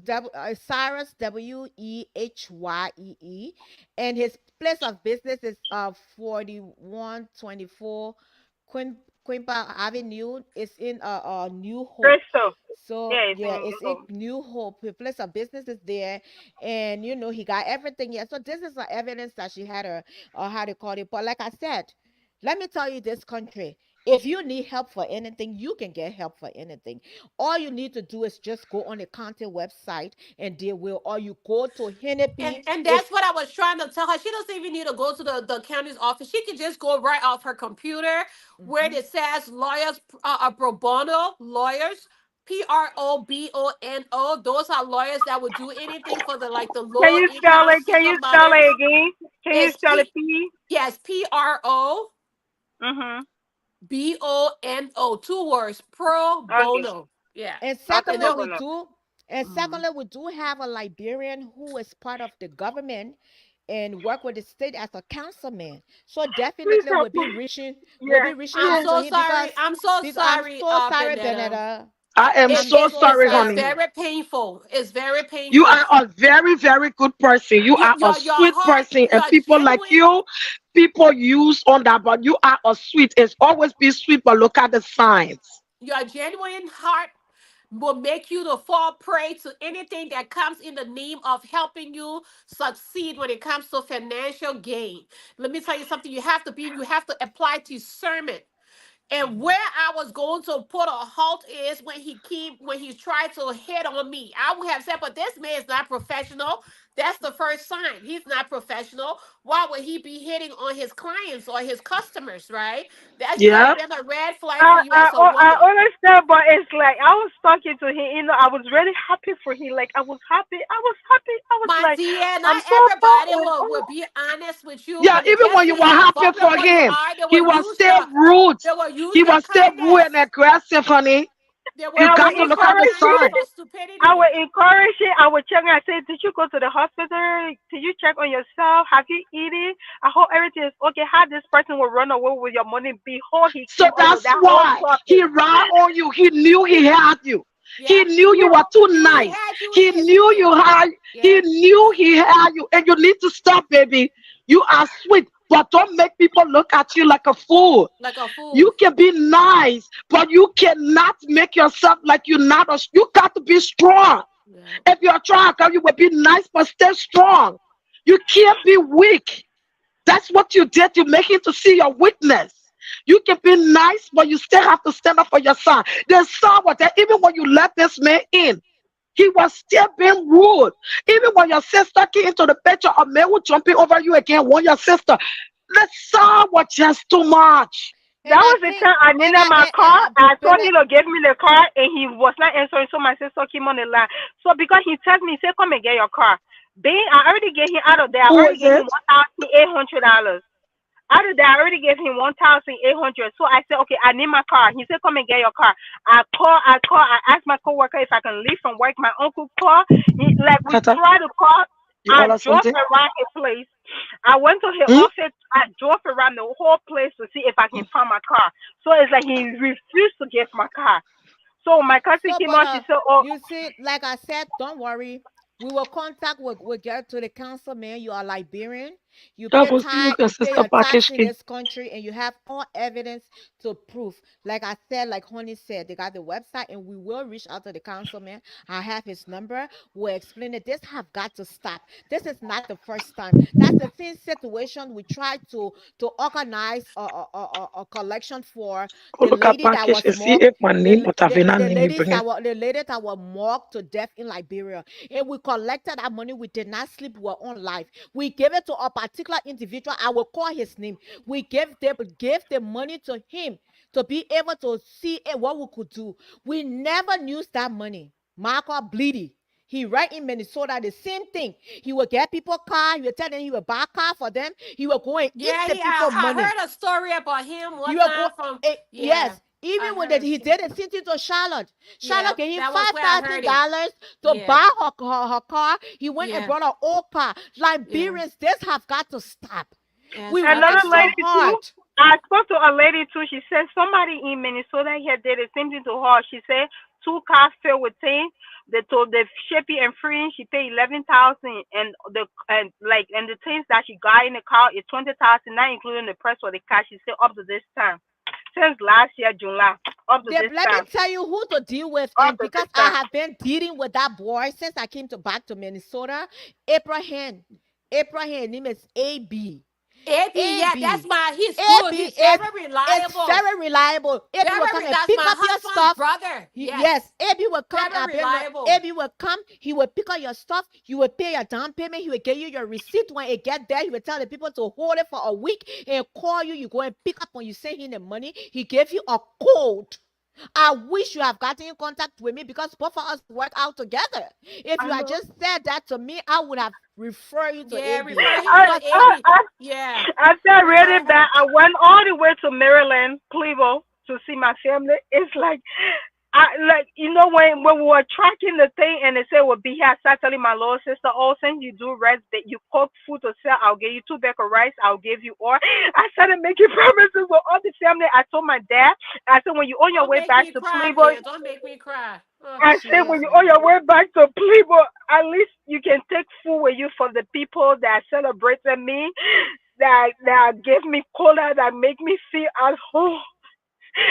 W Cyrus WEHYEE, and his place of business is 4124 Quin Quimpa Avenue. It's in New Hope. Crystal. So Yeah, it's yeah, in it's in Europe. New Hope. His place of business is there, and he got everything. Yeah, so this is the evidence that she had her, or how to call it. But like I said, let me tell you, this country. If you need help for anything, you can get help for anything. All you need to do is just go on the county website and they will, or you go to And Hennepin. and If that's what I was trying to tell her. She doesn't even need to go to the county's office. She can just go right off her computer where Mhm. it says lawyers, pro bono lawyers, PROBONO. Those are lawyers that would do anything for the Can low you spell income it? Can single you spell it mothers. again? Can you It's spell it, P P? yes, PROBONO. Mhm. BONO. 2 words. Pro Okay. bono. Yeah. And Okay. secondly, No No. we problem. do, and Mhm. secondly, we do have a Liberian who is part of the government and work with the state as a councilman. So Please definitely help. we'll Yeah. be reaching I'm out Yeah. to so him sorry. I'm so because I'm sorry, so sorry, Vanetta. Benetta. I am It, I'm so it's so it's sorry, it's honey. sorry. very painful. It's very You painful. are a very, very good person. You Your are a your your sweet heart, person, and you're people like genuine. you, people use on that, but you are a sweet. It's always be sweet, but look at the signs. Your genuine heart will make you to fall prey to anything that comes in the name of helping you succeed when it comes to financial gain. Let me tell you something. You have to apply discernment. And where I was going to put a halt is when he tried to hit on me. I would have said, but this man is not professional. That's the first sign. He's not professional. Why would he be hitting on his clients or his customers, right? That should have Yeah. been a red flag for you as a I woman. understand, but it's like I was talking to him. I was really happy for him. Like I was happy. I was happy. I was My like, dear, I'm not so everybody sorry. will Oh, be honest with you Yeah, when they even just when you see were how happy for vulnerable you him, are. he was still rude. They will use He your was still rude and kindness. aggressive, honey. They and will You I will got to use look your at the encourage kindness him. for sign. I will stupidity. encourage him. I will check him. I say, did you go to the hospital? Did you check on yourself? Have you eaten? I hope everything is okay. How this person will run away with your money before he So came up with that's that whole why he topic. ran on you. He knew he had you. He Yeah, knew you Yeah. were he too knew he nice. had you He in his knew hand. you had. He Yeah, knew he had you, and you need to stop, baby. You are sweet, but don't make people look at you like a fool. like a You fool. can be nice, but you cannot make yourself like you're not. You got to be strong. Yeah. If you're trying, you will be nice, but stay strong. You can't be weak. That's what you did. You make him to see your weakness. You can be nice, but you still have to stand up for your son. The son was there even when you let this man in. He was still being rude. Even when your sister came into the picture, a man was jumping over you again, want your sister. The son was just too much. That And I was the think, time I and needed my car. I told Bennett, him to give me the car, and he was not answering. So my sister came on the line. So because he texted me, he said, "Come and get your car." Being, I already gave him out of there. I Who already is gave him it? $1,800. Out of that, I already gave him 1,800. So I said, okay, I need my car. He said, come and get your car. I asked my coworker if I can leave from work. My uncle's car. Like we Tata, tried to call. you I order drove something? around a place. I went to his Hmm? office. I drove around the whole place to see if I can find my car. So it's like he refused to give my car. So my cousin so, came but out. She said, "Oh, you see, like I said, don't worry. We will contact. We'll get to the council, man. You are Liberian. You Já pay postei tax. que You pay sister your tax package in que this country, and you have all evidence to prove. Like I said, like Honey said, they got the website, and we will reach out to the councilman. I have his number. We'll explain it. This have got to stop. This is not the first time. That's the same situation. We tried to organize a collection for the colocar lady that package was assim mocked, e com a name, but vendo a name bring. the ladies that were mocked to death in Liberia. And we collected that money. We did not sleep. We were on life. We gave it to a particular individual. I will call his name. We gave the money to him to be able to see what we could do. We never used that money. Marco Bleedy. He right in Minnesota, the same thing. He will get people car. He will tell them he will buy car for them. He will go and eat Yeah, the people I money. heard a story about him one You are go time from. Yeah, yes. Even I when heard. he did it, sent it to Charlotte. Yeah, Charlotte gave him that was five where I thousand heard it. dollars to Yeah, buy her car. He went and yeah, brought her old car. yeah. Liberians, this have got to stop. Yes, We got to work another so stop. lady too." hard. I spoke to a lady too. She said somebody in Minnesota here did the same thing to her. She said two cars filled with things. They told the shipping and freeing. She paid 11,000, and the things that she got in the car is 20,000, not including the price for the car. She said up to this time, since last year July, up to this Let me time, tell you who to deal with. up And to because this I time. have been dealing with that boy since I came back to Minnesota, Abraham. Abraham, name is AB. AP, yeah, that's AB. my. He's good. AB He's is very it's reliable. very reliable. AB will come and That's pick my up your husband's stuff. brother. Yes, Yes, AB will come. very I been reliable. AB will come. He will pick up your stuff. You will pay your down payment. He will give you your receipt when it get there. He will tell the people to hold it for a week and call you. You go and pick up when you send him the money. He gave you a code. I wish you have gotten in contact with me because both of us work out together. If you I had know. just said that to me, I would have referred you to Yeah, AB refer him I, to because I, AB. I, Yeah, I felt really refer bad. her. I went all the way to Maryland, Cleveland, to see my family. It's like, when we were tracking the thing and they said we'll be here, I started telling my little sister, oh, since you do rice, that you cook food to sell, I'll give you 2 bags of rice, I'll give you all. I started making promises with all the family. I told my dad, I said, when you on your Don't way make back me to cry, Cleveland, man. Don't make me cry. Oh, I said, when you Jesus. on your way back to Cleveland, at least you can take food with you for the people that celebrated me, that gave me cola, that make me feel at home.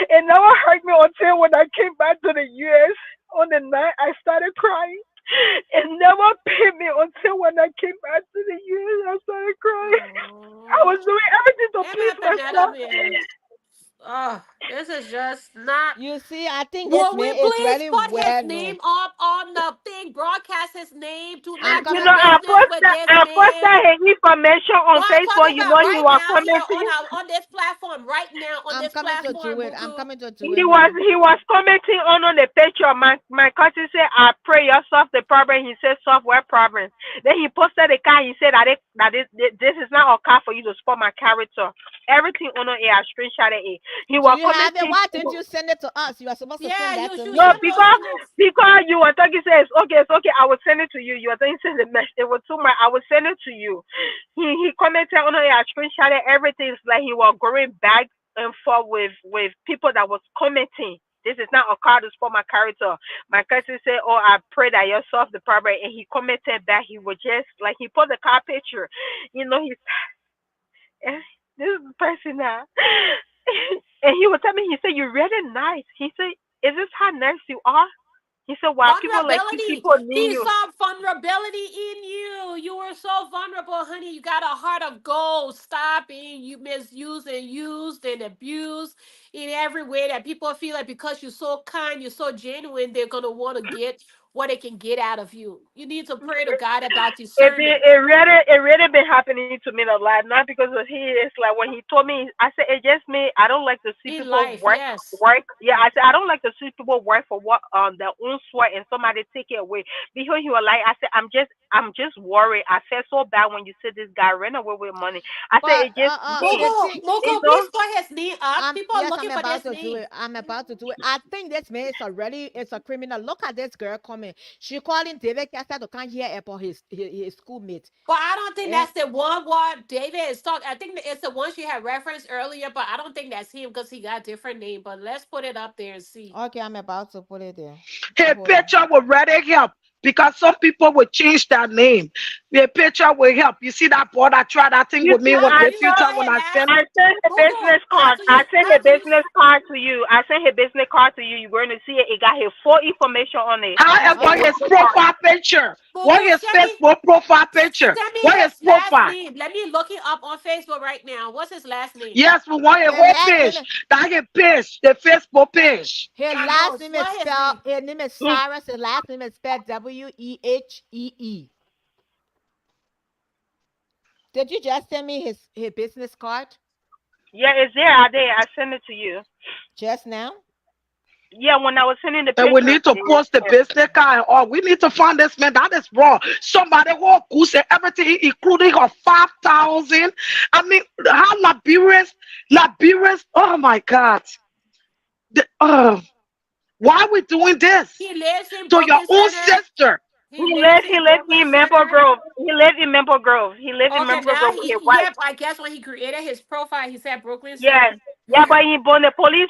It never hurt me until when I came back to the US on the night I started crying. It never paid me until when I came back to the US I started crying. I Oh, was doing everything to Emma please Panetta, myself. man. Oh, this is just not. you see, I think this Will we man is please really put his well known. name up on the thing? Broadcast his name. Do I'm not You do coming. know, business with this I man. posted his information No, on I'm Facebook. talking You about know, he right was now here commenting. on this platform. Right now on I'm this coming to platform, do it. I'm Buku. coming to do He it was now. he was commenting on the picture. My cousin said, "I pray you solve the problem." He said, "Software problem." Then he posted the car. He said this is not a car for you to spoil my character. Everything on it, I screenshotted it. He Do was you have it? commenting. Why didn't you send it to us? You are supposed to Yeah, send that you to should. No, me. Some those things. because you were talking, says okay, it's okay. I will send it to you. You were talking, says the message. It was too much. I will send it to you. He commented on it. I screenshotted everything. It's like he was going back and forth with people that was commenting. This is not a card to spoil my character. My cousin said, "Oh, I pray that you solve the problem." And he commented back. He was just like he put the car picture. You know, he's this is the person now. And he was telling me, he said, "You're really nice." He said, "Is this how nice you are?" He said, "Wow, people like you, Vulnerability. people need He you." saw vulnerability in you. You were so vulnerable, honey. You got a heart of gold. Stop being you misused and used and abused in every way that people feel like because you're so kind, you're so genuine, they're gonna want to get what they can get out of you. You need to pray to God about discernment It really been happening to me a lot. Not because of he. It's like when he told me, I said it just me. I don't like to see in people life. work. Yes. Yeah, I said I don't like to see people work for what their own sweat and somebody take it away. Because he was like, I said I'm just worried. I felt so bad when you said this guy ran away with money. I said But it just the me. Moko, thing, You Moko, know, please put his name up. People are yes, I'm looking for about this to do name. it. I'm about to do it. I think this man is already it's a criminal. Look at this girl coming. She calling David Kester to come here for his schoolmate. But I don't think Eh? that's the one what David is talking. I think it's the one she had referenced earlier, but I don't think that's him because he got different name. But let's put it up there and see. Okay, I'm about to put it there. His Hold on. picture will really help because some people will change their name. The picture will help. You see that boy that tried that thing you with me see, with Mommy, the you know filter what when he I sent asked? I sent a Moko, business card. I sent a after you, business card to you. I sent a business card to you. You're going to see it. It got his full information on it. It however Okay. was his so hard. profile picture. What Moko, his Facebook profile picture? send me What his his last profile? name. Let me look it up on Facebook right now. What's his last name? Yes, we want a His whole last name page. is That his page, the Facebook page. his I know. last name is What his spelled name? his name is He, Cyrus. His last name is spelled Wehee. Did you just send me his business card yeah, it's there. I did. I sent it to you. just now? Yeah, when I was sending the And we pictures. need to post the business card and all. We need to find this man. That is wrong. Somebody who goose and everything, including her 5,000. I mean, how Liberians. Oh my God. The, why are we doing this He lives in to your Brooklyn own Center. sister? He lives He in lived Brooklyn in Maple Center. Grove. He lived in Maple Grove. He lived in Okay, Maple now Grove with he, his wife. yep, I guess when he created his profile, he said Brooklyn Yeah. Center. Yeah, but when the police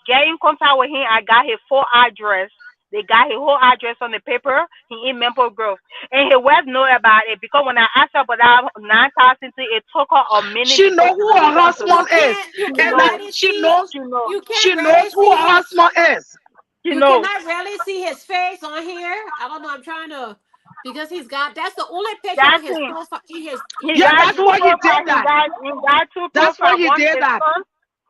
get in contact with him, I got his full address. They got his whole address on the paper. He in Maple Grove. And his wife know about it because when I asked her about that 9,000, it took her a minute She before know she who her responded to You husband me. is. can't, you She can And that knows. really she see, knows She knows. you she can't really knows who see her his, husband is. She you knows. cannot really see his face on here. I don't know. I'm trying to, because he's got, that's the only picture on That's his him. profile. He Yeah, got that's In two why he did profiles. He that. got he got two That's why profiles. he did that.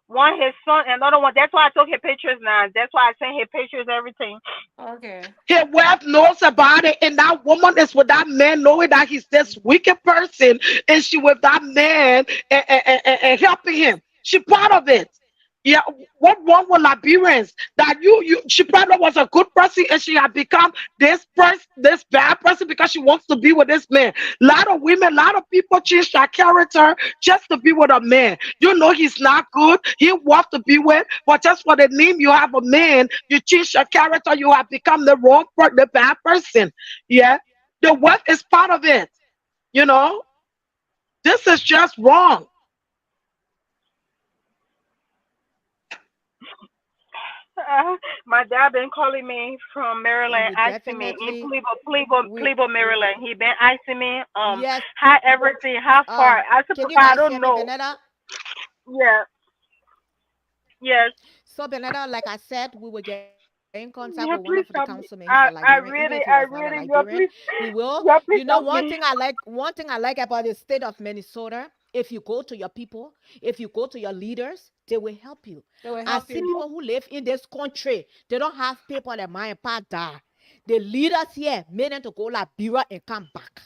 One his son, another one. That's why I took his pictures now. That's why I sent his pictures, everything. okay. His wife knows about it, and that woman is with that man, knowing that he's this wicked person, and she with that man and helping him. She part of it. Yeah, what wrong with Liberians? That she probably was a good person and she had become this bad person because she wants to be with this man. A lot of women, a lot of people change their character just to be with a man. You know he's not good, he wants to be with, but just for the name you have a man, you change your character, you have become the bad person. Yeah. The wife is part of it, you know. This is just wrong. My dad been calling me from Maryland, You asking me in definitely we Playbo, Maryland. He been asking me, yes. how everything, how far. I said, Can you Papa, I guys hear don't me, know. Benetta? Yeah, yes, So Benetta, like I said, we will get in contact with one of the yeah. Please councilmen. He's a help me. Liberian. Even I if he was really, not a I Liberian, really, yeah. we Please, will. You know, yeah. Please help me. one thing I like about the state of Minnesota, if you go to your people, if you go to your leaders, they will help you. That will I help see you. people who live in this country, they don't have people that my pa die. The leaders here made them to go Liberia and come back.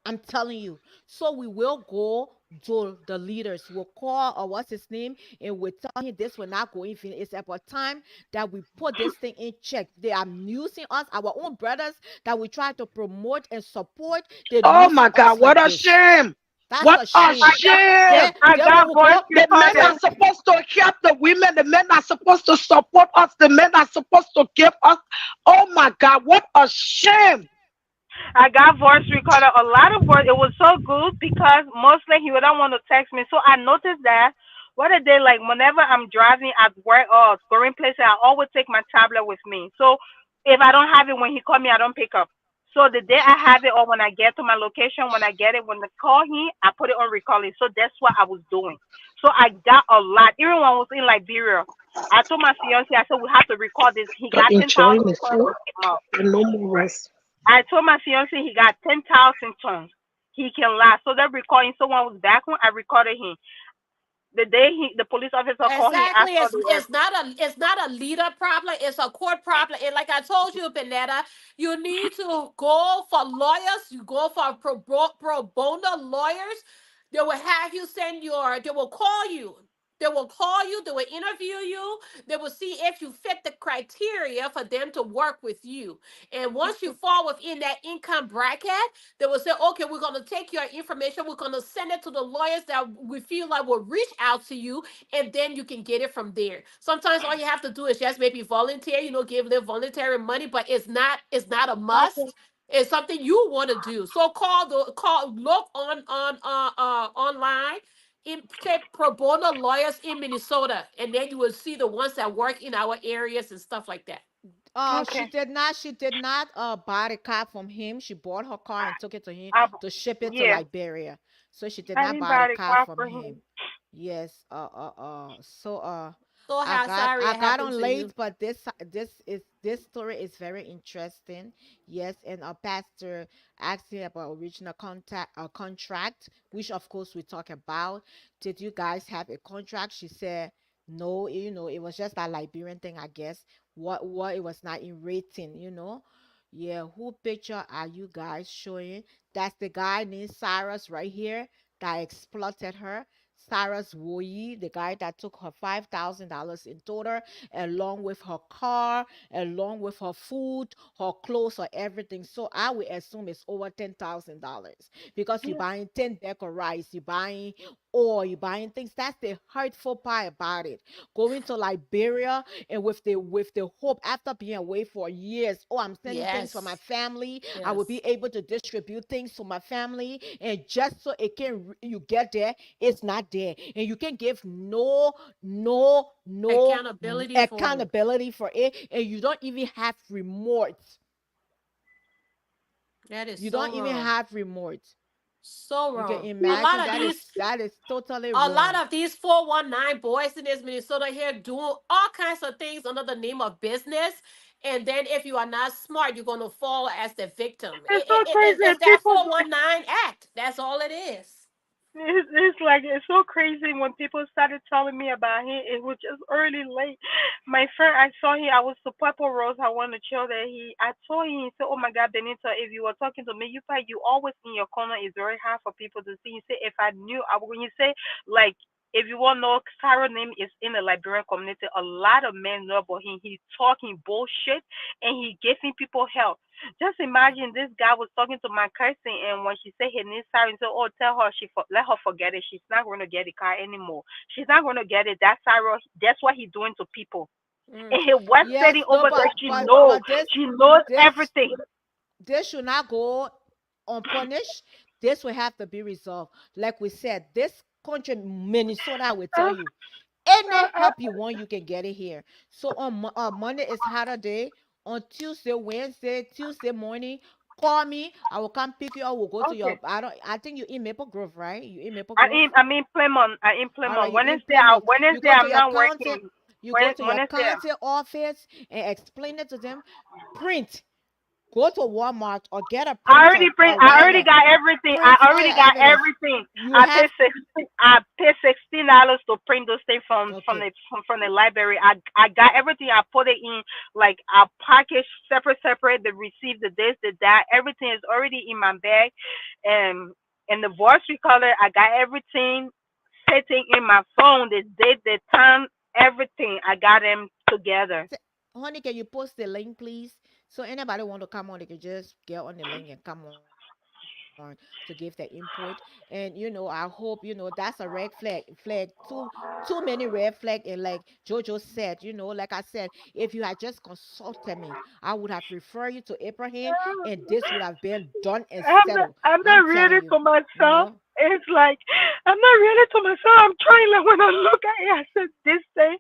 I'm telling you. So we will go to the leaders. We'll call or what's his name, and we'll tell him this will not go in. It's about time that we put this thing in check. They are using us, our own brothers that we try to promote and support. They're Oh using my us God, what like a this. shame! That's What a a shame. shame! I Then we got will voice go. The men are recording. supposed to help the women. The men are supposed to support us. The men are supposed to give us. Oh my God, what a shame! I got voice recorder, a lot of voice. It was so good because mostly he wouldn't want to text me. So I noticed that what a day, like whenever I'm driving at work or going places, I always take my tablet with me. So if I don't have it when he call me, I don't pick up. So the day I have it or when I get to my location, when I get it, when they call him, I put it on recording. So that's what I was doing. So I got a lot. Even when I was in Liberia, I told my fiance, I said, we have to record this. He You're got 10,000 enjoying it, songs so to came out. no more rest. I told my fiance he got 10,000 tons. He can last. So that recording, someone was back when I recorded him. The day the police officer called him, Exactly. asked for the rest. It's not a leader problem. It's a court problem. And like I told you, Benetta, you need to go for lawyers. You go for pro bono lawyers. They will have you send your. They will call you. They will call you. They will interview you. They will see if you fit the criteria for them to work with you. And once you fall within that income bracket, they will say, okay, we're going to take your information. We're going to send it to the lawyers that we feel like will reach out to you, and then you can get it from there. Sometimes all you have to do is just maybe volunteer, give them voluntary money, but it's not a Okay. must. It's something you want to do. So look online, check pro bono lawyers in Minnesota, and then you will see the ones that work in our areas and stuff like that. She Okay. did not. She did not buy the car from him. She bought her car and took it to him I, to ship it to yeah, Liberia. So she did I not didn't buy the buy the car car from for him. him. Yes. So So how sorry I it got happened on to late, you. but this story is very interesting. Yes, and our pastor asking about original contact contract, which of course we talk about. Did you guys have a contract? She said no. It was just that Liberian thing, I guess. What it was not in rating. Yeah, who picture are you guys showing? That's the guy named Cyrus right here that exploited her. Cyrus Woyi, the guy that took her $5,000 in total, along with her car, along with her food, her clothes, or everything. So I would assume it's over $10,000 because you're buying 10 deck of rice, you're buying oil, you're buying things. That's the hurtful part about it. Going to Liberia and with the hope after being away for years, oh, I'm sending things for my Yes. family. I will be Yes. able to distribute things to my family, and just so it can you get there, it's not there, and you can give no Accountability for it. accountability for it, and you don't even have remorse. That is You so don't even wrong. have remorse. So You can wrong. A lot imagine of these that is totally a lot wrong. of these 419 boys in this Minnesota here doing all kinds of things under the name of business. And then if you are not smart, you're gonna fall as the victim. It's so It's crazy. that People, 419 act. That's all it is. it's like it's so crazy when people started telling me about him. It was just early late. My friend, I saw him. I was to Purple Rose. I want to chill there. I told him. He said, "Oh my God, Benita, if you were talking to me, you always in your corner. It's very hard for people to see." He said, "If I knew, I would." When you say like. if you want to know, Cyril name is in the Liberian community. A lot of men know about him. He's talking bullshit and he giving people help. Just imagine this guy was talking to my cousin, and when she said he needs Cyril, he said, "Oh, tell her let her forget it. She's not going to get a car anymore. She's not going to get it. That's Cyril. That's what he's doing to people." Mm. And he was Yes, sitting no, over there. but She knows this everything. this should not go unpunished. This will have to be resolved. Like we said, this country, Minnesota, will tell you any help you want, you can get it here. So on Monday is Saturday. On Tuesday, Wednesday, Tuesday morning, call me. I will come pick you up. We'll go to Okay. your. I don't. I think you in Maple Grove, right? You in Maple I Grove. in I in Plymouth. I in All right, Plymouth. you in Wednesday, Plymouth. You Wednesday go to I'm your not county. working. You go to your Wednesday. county office and explain it to them. Print. Go to Walmart or get a printer or I already whatever. got everything. I Print all already your got evidence. everything. You have I paid $16 to print those things okay. from the library. I got everything. I put it in, like, I package separate the receipt, the this, the that. Everything is already in my bag, and the voice recorder. I got everything sitting in my phone. The date, the time, everything. I got them together. Honey, can you post the link, please? So anybody want to come on, they can just get on the link and come on to give their input. And I hope that's a red flag. Too many red flag. And like Jojo said, like I said, if you had just consulted me, I would have referred you to Abraham, and this would have been done and settled. I'm I'm not telling ready you, to you myself. know. It's like I'm not ready to myself. I'm trying. Like, when I look at it, I said this thing.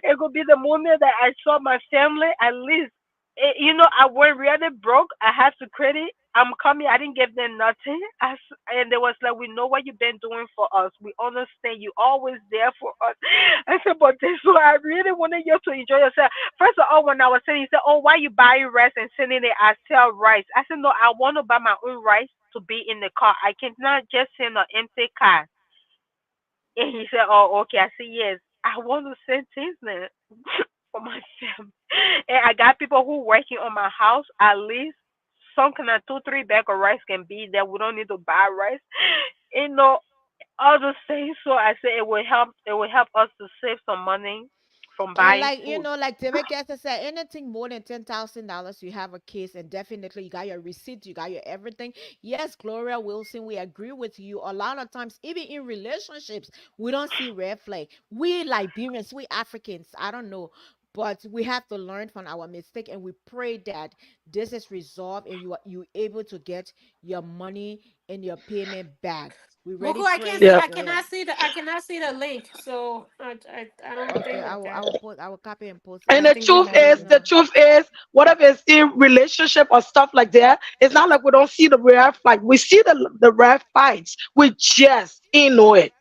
It could be the moment that I saw my family. At least, I went really broke. I had to credit. I'm coming. I didn't give them nothing. And they was like, "We know what you've been doing for us. We understand. You always there for us." I said, "But this one, I really wanted you to enjoy yourself." First of all, when I was saying, he said, "Oh, why you buying rice and sending it? I sell rice." I said, "No, I want to buy my own rice to be in the car. I cannot just send an empty car." And he said, "Oh, okay." I said, "Yes, I want to send things now for myself." And I got people who working on my house. At least some kind of 2, 3 bag of rice can be there. We don't need to buy rice. You know, all those things. So I said it will help. It will help us to save some money from And buying like food. like David Guetta said, anything more than $10,000, you have a case, and definitely you got your receipt, you got your everything. Yes, Gloria Wilson, we agree with you. A lot of times, even in relationships, we don't see red flag. We Liberians, we Africans, I don't know, but we have to learn from our mistake, and we pray that this is resolved and you able to get your money and your payment back. We Mugu, ready pray. Yeah. Go ahead. I cannot see the link, so I don't Okay, think I will that. put I will copy and post it. I And the think you truth have is, to. the truth is, whatever is in relationship or stuff like that, it's not like we don't see the rare fight. We see the rare fights. We just ain't know it.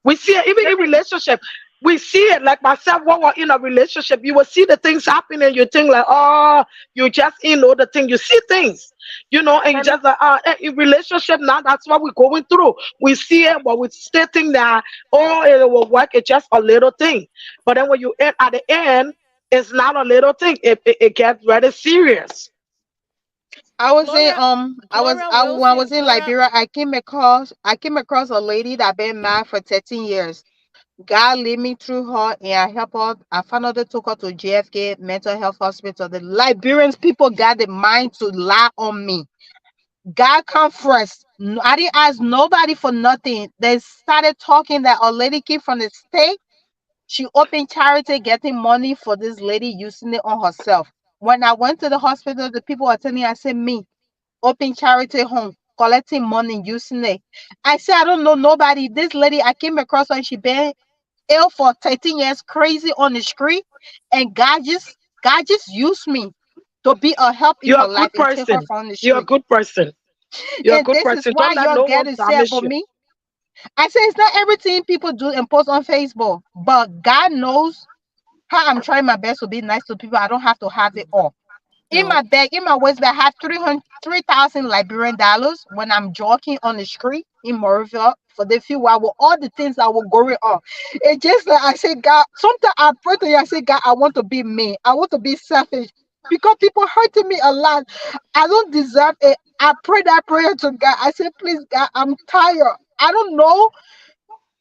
We see it even Let in me relationship. We see it like myself when we're in a relationship. You will see the things happening and you think like, oh, you just the thing. You see things, and you let me just like, in relationship now, that's what we're going through. We see it, but we still think that, oh, it will work. It's just a little thing. But then when you end at the end, it's not a little thing. It gets very serious. I was in Gloria when I was Wilson, in Liberia, I came across a lady that been married for 13 years. God lead me through her and I help her. I finally took her to JFK Mental Health Hospital. The Liberians people got the mind to lie on me. God come first. I didn't ask nobody for nothing. They started talking that a lady came from the state. She opened charity, getting money for this lady using it on herself. When I went to the hospital, the people were telling me, I said, me, open charity home, collecting money, using it. I said, I don't know nobody. This lady, I came across when she been ill for 13 years, crazy on the street. And God just used me to be a help in You're her a life good and take her person. from the You're a street. good person. You're a And good this is person. why Don't let your no God one is say damage about you. me. I say it's not everything people do and post on Facebook, but God knows how I'm trying my best to be nice to people. I don't have to have it all. In No. my bag, in my waist bag, I have 3,000 Liberian dollars when I'm jogging on the street in Morville for the few hours, all the things that were going on. It just like I say, God, sometimes I pray to you, I say, God, I want to be me. I want to be selfish because people hurting me a lot. I don't deserve it. I pray that prayer to God. I say, please, God, I'm tired. I don't know.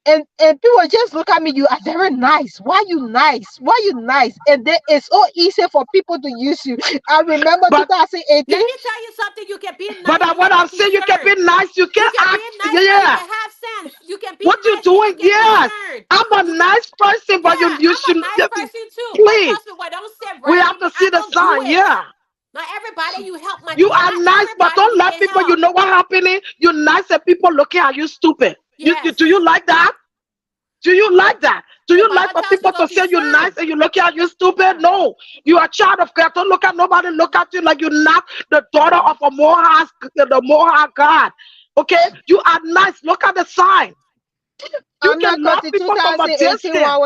and people just look at me. You are very nice. Why you nice? Why you nice? And then it's so easy for people to use you. I remember But 2018. Let me tell you something. You can be but nice and what you can I'm saying, you can be discern. nice. You You can can be act. nice and you Yeah. can have sense. You can be What you nice and you doing? can Yes. discern. I'm a You can, nice person, but yeah, you I'm should a nice person too. But please. trust me, when don't sit We right have with me, to see I the don't do sign. it. Yeah. Not everybody you help, my You dear. are Not nice, but everybody don't you let can people. You help. know what happening? You're nice, and people looking at you stupid. Do you Yes. like that? Do you like that? Do The you like Bible for tells you people to to say you're nice discern. and you look at you stupid? Yeah. No, you are a child of God. Don't look at nobody. Look at you like you're not the daughter of a more high, the more high God. Okay, you are nice. Look at the sign. You I'm can not love cause in people from a 2018 distance.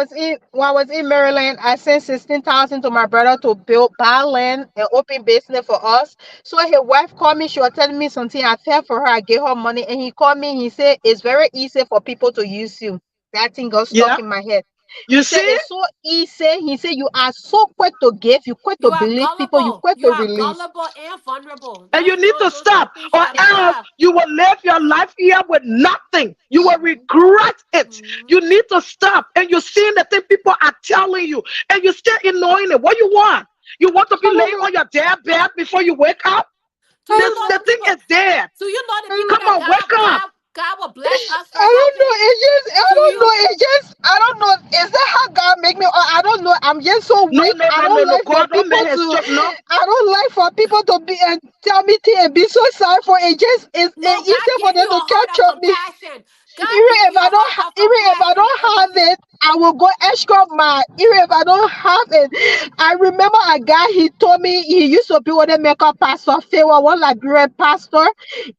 when I was in Maryland, I sent 16,000 to my brother to buy land and open business for us. So his wife called me. She was telling me something. I fell for her. I gave her money, and he called me. He said it's very easy for people to use you. That thing got stuck Yeah, in my head. you He said see, it's so easy. He said you are so quick to give. You quick You to are believe people. You gullible. quick You to are release. gullible and vulnerable. and you need to Those are stop, things you or gotta else stop. you will live your life here with nothing. You will Hmm. regret it. Hmm. You need to stop, and you're seeing the thing people are telling you, and you're still ignoring it. What you want? You want to be I don't laying know. on your dead bed before you wake up? Do you know The the thing people? is dead. Do you know the I people don't Come that on, wake up. God will bless us for don't know. helping? It's just I Do don't know. you? It's just I don't know. Is that how God make me? I don't know. I'm just so No, weak. no, I no, don't no, no. like for God who people made his to. strip. No, I don't like for people to be and tell me things and be so sorry for it. Just No, it's easy God for gave them you to a heart of capture me. compassion. God gave you a heart of Even if I compassion and don't have empathy. it, I will go extra mile. Even if I don't have it, I remember a guy. He told me he used to be with a makeup pastor, Favor, one Liberian pastor,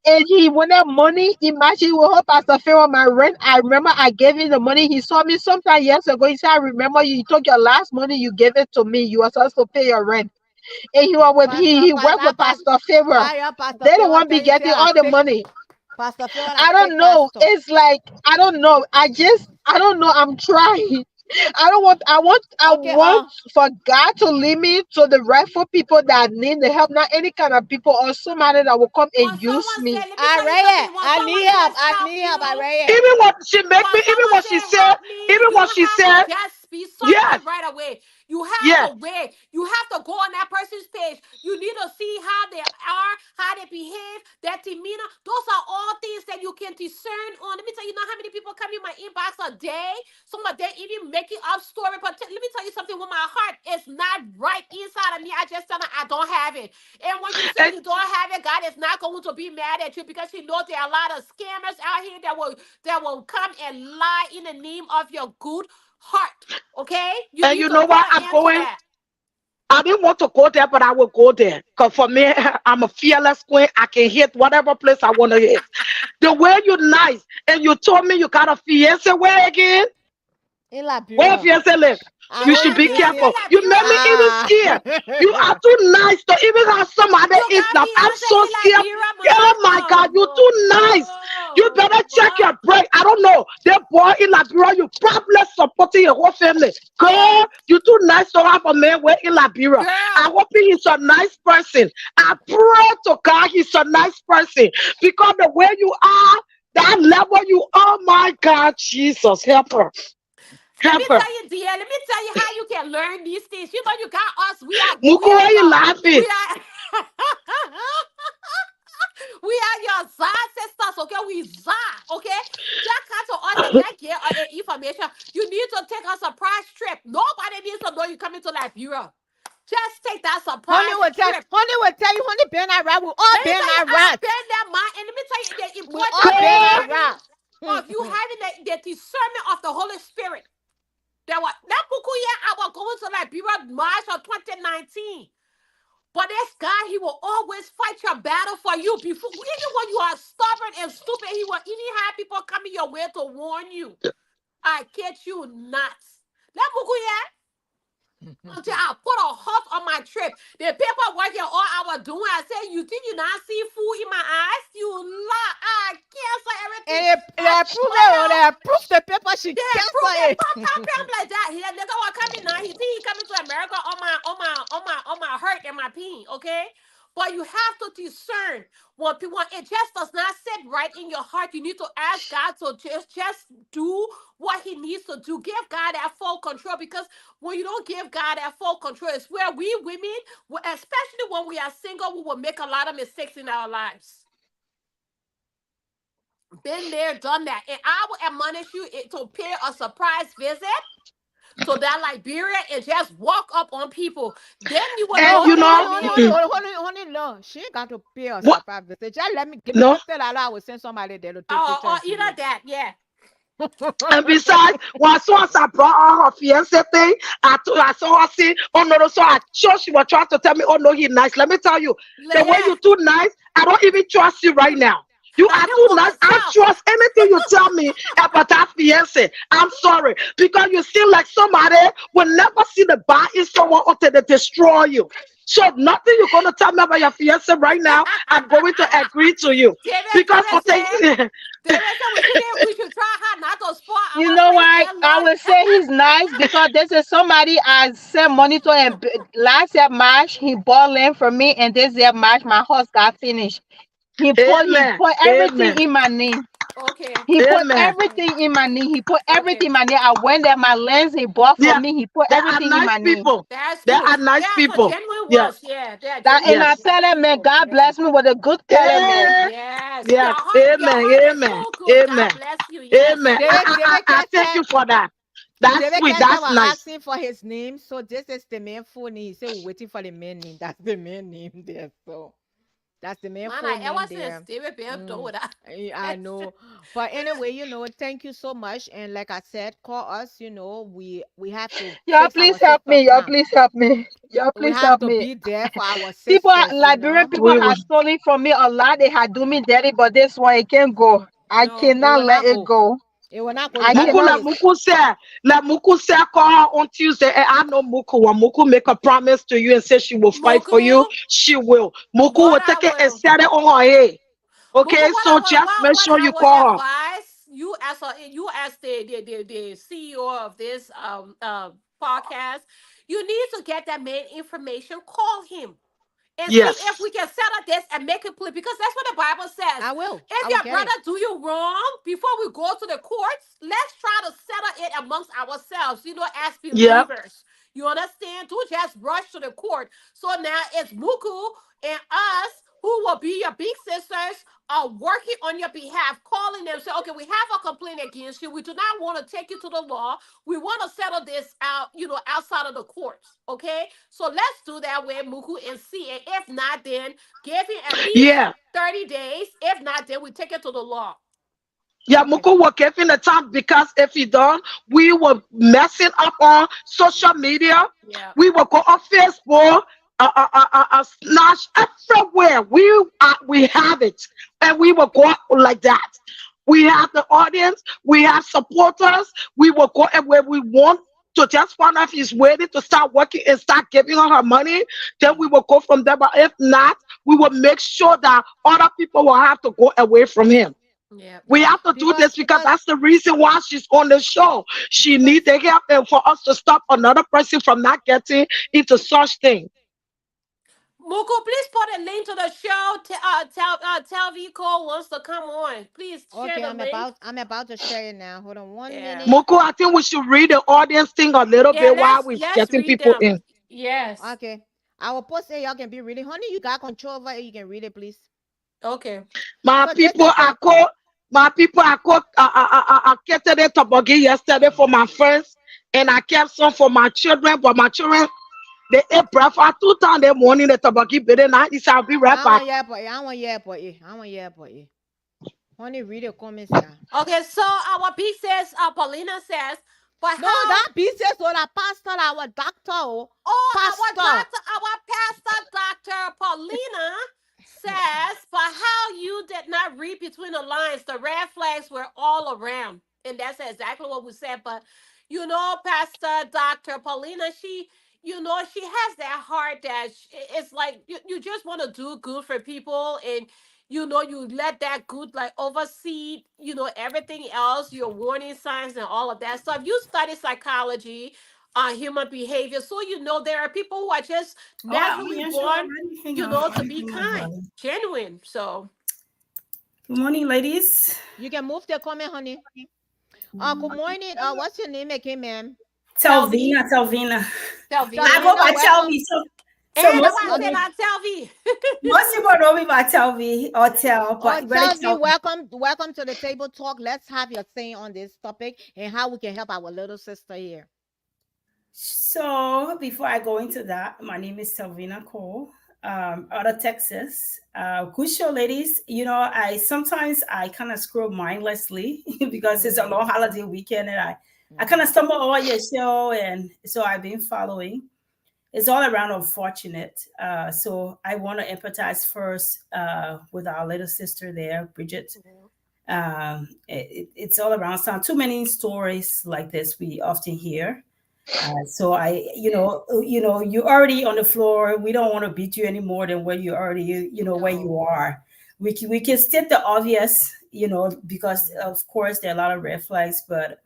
and he wanted money. Imagine he will help Pastor Favor my rent. I remember I gave him the money. He saw me sometime years ago. He said, "I remember you. You took your last money. You gave it to me. You were supposed to pay your rent." And Pastor, he worked with Pastor Favor. that your Pastor They don't Favor want to be tell you say getting a all the fake money. Pastor Favor a I don't fake know. pastor. It's like I don't know. I don't know. I'm trying. I don't want I Okay, want for God to lead me to the rightful people that need the help, not any kind of people or somebody that will come and When use someone me. said, let me I tell you read it. something. When I someone need help. says I help need help. I you, read it. even what she make when me, even someone what she say said, help me, even you what don't she have to said. just be Yes, something right away. You have yes, to wait. You have to go on that person's page. You need to see how they are, how they behave, their demeanor. Those are all things that you can discern on. Let me tell you, know how many people come in my inbox a day. Some of them even making up story. But let me tell you something. When my heart is not right inside of me, I just tell them I don't have it. And when you say and you don't have it, God is not going to be mad at you because He knows there are a lot of scammers out here that will come and lie in the name of your good heart. Okay? You and need you to know put what? an I'm end to going. that. I didn't want to go there, but I will go there. Cause for me, I'm a fearless queen. I can hit whatever place I want to hit. The way you're nice, and you told me you got a fiance. Where again? In Where Liberia. fiance live? I You You should got always be be fiance saying, careful. You made me Liberia? even ah. scared. You are too nice to even have somebody You got Islam. I'm fiance so in scared. Liberia, Oh man? my Oh God, you no, too nice. You no, better check no. your brain. I don't know. That boy in Liberia, you probably supporting your whole family. Girl, Yes, you too nice to have a man where in Liberia. I girl. hope he's a nice person. I pray to God he's a nice person. Because the way you are, that level you, oh my God, Jesus, help her. Let me Help her. tell you, dear. Let me tell you how you can learn these things. You know, you got us. Muku, why you We laughing? are. We are your Za sisters, okay? We Za, okay? Just come to us and just get information. You need to take a surprise trip. Nobody needs to know you coming to Liberia. Just take that surprise trip. Honey will tell you, honey been around. We all Let me been tell you, I've around. been there, man. And let me tell you the We importance all of been Girl, around. the discernment of the Holy Spirit. There was that book year I was going to Liberia March of 2019. But this guy, he will always fight your battle for you. Before, even when you are stubborn and stupid, he will even have people coming your way to warn you. I catch you nuts. That book here, until I put a halt on my trip. The paperwork and all I was doing, I said, you think you not see food in my eyes? You lie. I cancel everything. And I they approve it, or trail. they approve the paper, she They cancel prove it. it. Pop, pop, pop like that. He nigga was coming now. He think he coming to America on my hurt and my pain, okay? But you have to discern when people, it just does not sit right in your heart. You need to ask God to just do what He needs to do. Give God that full control, because when you don't give God that full control, it's where we women, especially when we are single, we will make a lot of mistakes in our lives. Been there, done that. And I will admonish you to pay a surprise visit to that Liberia and just walk up on people. Then you will No, And know you who know, it honey, is. no. She ain't got to pay us what? a private visit. Just let me give me No. $50. I will send somebody there to take picture Or and either video. that, yeah. And besides, when as soon as I brought her her fiance thing, I saw her say, oh no, no, so I sure she was trying to tell me, oh no, he nice. Let me tell you, the way Yeah. you too nice, I don't even trust you right now. You Now are him too go nice. I don't himself. trust anything you tell me about that fiance. I'm sorry. Because you seem like somebody will never see the bar in someone until they destroy you. So nothing you're gonna tell me about your fiance right now, I'm going to agree to you. Because David until said, we should try hard not to spoil You our know friends why? in I love. will say he's nice because this is somebody I sent money to, and last year March he bought land for me, and this year March my house got finished. He amen. put everything Amen. in my name. Okay. He put Amen. Okay. everything in my name. He put everything Okay. in my name. I went there, my lands he bought for Yeah, me. He put they are everything in nice my name. people. That's They good. are They nice are the people. genuine Yes, ones. Yeah, they are That genuine and I yes. nice tell him, man, people. God Yeah. bless me with a good man. Yeah, Yes. yes. Your Amen. heart is Amen. so good. God Amen. bless you. Yes. Amen. I David thank Kessler, you for that. That's David sweet. Kessler That's was nice. asking for his name. So this is the man full name. He said we're waiting for the man name. That's the man name there. So that's the man Man, full I name ever since there. David been Mm, doing that. I know, but anyway, thank you so much. And like I said, call us. We have to Y'all fix please our help sister me. Y'all plan. please help me. Y'all We please have help to me. be there for our People, sisters. Liberian people We will. have stolen from me a lot. They had do me dirty, but this one it can't go. I No. It cannot will let not it go. go. It will not go. I You got to Muku pay la cannot. his. Muku say, call her on Tuesday. And I know Muku. When Muku make a promise to you and say she will fight for Muku, you, she will. Muku what will I take it and will. set it on her head. Muku, Okay, so just make what sure I you will call her. advise you as the CEO of this podcast, you need to get that man information. Call him and see if Yes. we can settle this and make it clear, because that's what the Bible says. I will. I If will your get brother it. do you wrong before we go to the courts, let's try to settle it amongst ourselves, as Yep. believers. You understand? To just rush to the court. So now it's Muku and us who will be your big sisters are working on your behalf, calling them, say, okay, we have a complaint against you. We do not want to take you to the law. We want to settle this out, outside of the courts. Okay. So let's do that with Muku and see. And if not, then give him at least Yeah. 30 days. If not, then we take it to the law. Yeah, Okay. Muku will give in the time because if he don't, we will messing up on social media. Yeah. We will go on Facebook, Snatch everywhere. We have it, and we will go like that. We have the audience. We have supporters. We will go everywhere we want. To just find out if he's ready to start working and start giving her money, then we Mhm. will go from there. But if not, we will make sure that other people will have to go away from him. Yeah. We have to do Because this because that's the reason why she's on the show. She because needs the help and for us to stop another person from not getting into such thing. Muku, please put a link to the show. Tell Vico wants to come on. Please share okay, the link. I'm about to share it now. Hold on one Yeah. minute. Moko, I think we should read the audience thing a little Yeah, bit while we're let's getting read people them. in. Yes. Okay. I will post it. Y'all can be reading. Honey, you got control over it. You can read it, please. Okay. My So this people, is the I caught, I catered it up again yesterday for my friends, and I kept some for my children. But my children, they ate breakfast 2 times that morning. The tabaki, but then I decided I'll be right I back. want yeah, but I want yeah, but I want yeah, but Honey, read the comments, yeah. Okay, so our B says, Paulina says, but No, how, that business or that pastor, our doctor, oh. our Pastor. doctor, our pastor, Dr. Paulina says, but how you did not read between the lines, the red flags were all around. And that's exactly what we said. But, Pastor, Dr. Paulina, she has that heart that it's like you just want to do good for people, and you let that good like oversee, everything else, your warning signs and all of that stuff. You study psychology. human behavior. So there are people who are just Oh, I'm naturally answering born, already. Hang on. to be kind, genuine. So Good morning, ladies. You can move the comment, honey. Good morning. What's your name again, ma'am? Telvi, Telvina. I Telvina, go by Telvina, welcome. Telvi. So and most I people said know, Telvi. most people know me by Telvi or Tel, Oh, but really Telvi, Telvi. welcome to the table talk. Let's have your say on this topic and how we can help our little sister here. So before I go into that, my name is Telvina Cole, out of Texas. Good show, ladies. You know, I kind of scroll mindlessly because it's a long holiday weekend, and I kind of stumble over your show, and so I've been following. It's all around unfortunate. So I want to empathize first with our little sister there, Bridget. It's all around. Sound too many stories like this we often hear. So you're already on the floor. We don't want to beat you any more than where you already, where you No. are. We can state the obvious, because of course there are a lot of red flags, but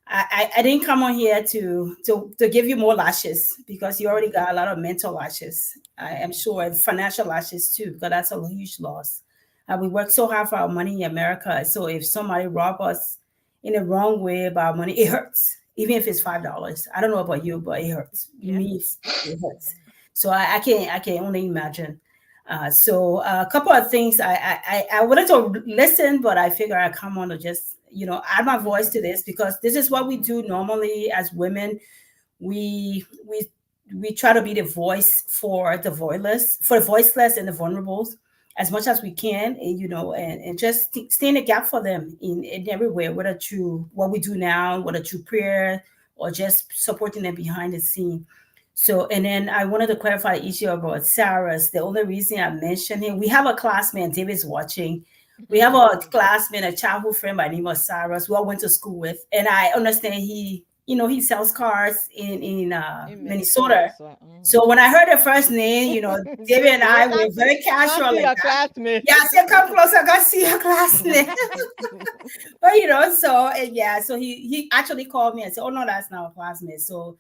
I didn't come on here to give you more lashes because you already got a lot of mental lashes. I am sure, and financial lashes too, because that's a huge loss. We work so hard for our money in America. So if somebody rob us in the wrong way about money, it hurts. Even if it's $5. I don't know about you, but it hurts. Yeah. Me, it hurts. So I can only imagine. So a couple of things I wanted to listen, but I figure I come on to just add my voice to this because this is what we do normally as women. We we we try to be the voice for the voiceless and the vulnerables as much as we can, and just stay in the gap for them in everywhere, whether through what we do now, whether through prayer or just supporting them behind the scene. So, and then I wanted to clarify the issue about Sarah's. The only reason I mentioned him, we have a classmate, David's watching. We have a classmate, a childhood friend by the name of Cyrus, who I went to school with. And I understand he sells cars in In Minnesota Minnesota. as well. So when I heard the first name, David and I were very Come casual see like your that. classmate. Yeah, I said, come closer, I got to see your classmate. But so and yeah, so he actually called me and said, oh no, that's not a classmate. So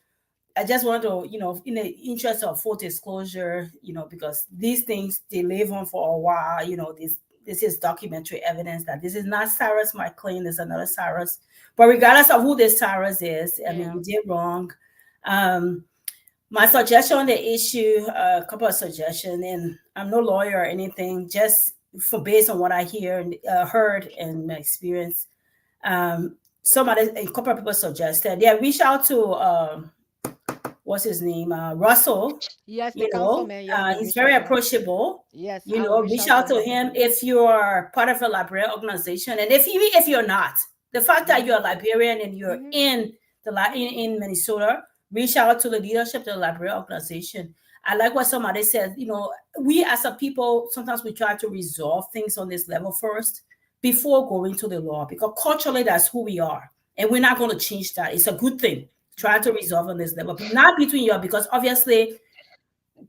I just want to, in the interest of full disclosure, because these things they live on for a while. This is documentary evidence that this is not Cyrus McLean, there's another Cyrus. But regardless of who this Cyrus is, I mean, Yeah. you did wrong. My suggestion on the issue, a couple of suggestions, and I'm no lawyer or anything, just for based on what I hear and heard and my experience. A couple of people suggested, yeah, reach out to what's his name, Russell. Yes, the councilman. Yes, we He's reach very out to him. approachable. Yes, I will reach Reach out to out to him. him if you're part of a librarian organization, and if you're not, the fact that you're a librarian and you're in in Minnesota, reach out to the leadership of the librarian organization. I like what somebody said. We as a people sometimes we try to resolve things on this level first before going to the law, because culturally that's who we are, and we're not going to change that. It's a good thing. Try to resolve on this level, but not between you, because obviously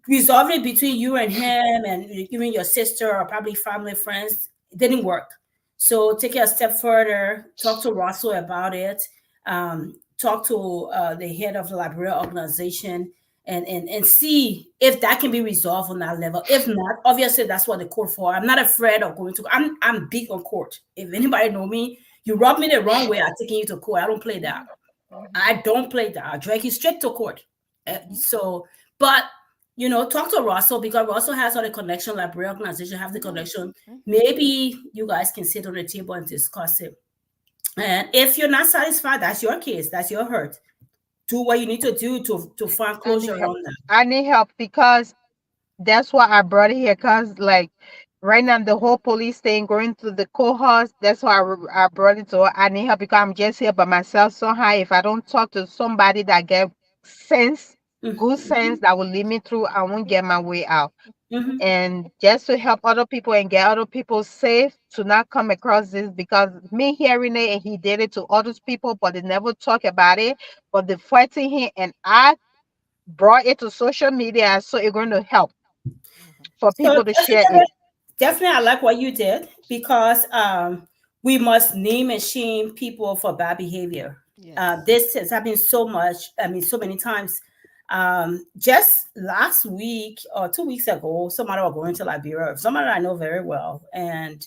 resolving between you and him and even your sister or probably family friends, it didn't work. So take it a step further, talk to Russell about it, talk to the head of the library organization, and see if that can be resolved on that level. If not, obviously that's what the court for. I'm not afraid of going to. I'm big on court. If anybody know me, you rub me the wrong way, I'm taking you to court. I don't play that. I don't play that. I drag you straight to court. But talk to Russell, because Russell has all the connection. Library organization have the connection. Maybe you guys can sit on the table and discuss it. And if you're not satisfied, that's your case. That's your hurt. Do what you need to do to find closure on that. I need help because that's why I brought it here. Cause like right now the whole police thing going to the courthouse. That's why I brought it to her. I need help because I'm just here by myself. Somehow, if I don't talk to somebody that get sense, good sense, that will lead me through, I won't get my way out. Mhm. And just to help other people and get other people safe to not come across this, because me hearing it and he did it to other people, but they never talk about it. But the fighting him and I brought it to social media, so it's going to help for So people to share it. definitely, I like what you did, because we must name and shame people for bad behavior. Yes. This has happened so much. I mean, so many times. Just last week or 2 weeks ago, somebody was going to Liberia, somebody I know very well, and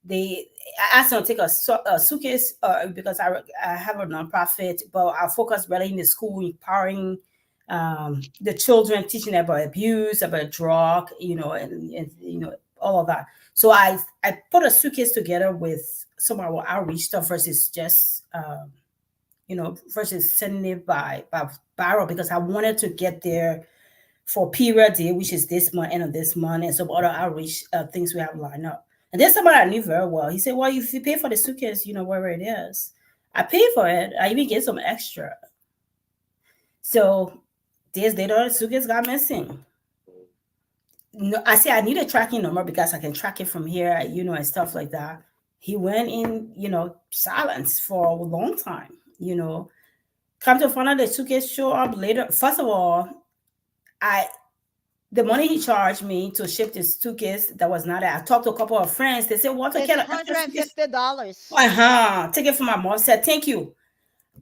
they I asked them to take a suitcase because I have a nonprofit, but I focus really in the school, empowering the children, teaching them about abuse, about drug, and all of that. So I put a suitcase together with some of our outreach stuff versus just versus sending it by barrel because I wanted to get there for period day, which is this month, end of this month, and some other outreach things we have lined up. And then somebody I knew very well, he said, "Well, if you pay for the suitcase, wherever it is, I pay for it. I even get some extra." So days later, the suitcase got missing. No, I say I need a tracking number because I can track it from here, and stuff like that. He went in, silence for a long time. Come to find out the suitcase show up later. First of all, I the money he charged me to ship this suitcase that was not there. I talked to a couple of friends. They said, "What It's kind of extra suitcase?" $150. Take it from my mom. Said, "Thank you.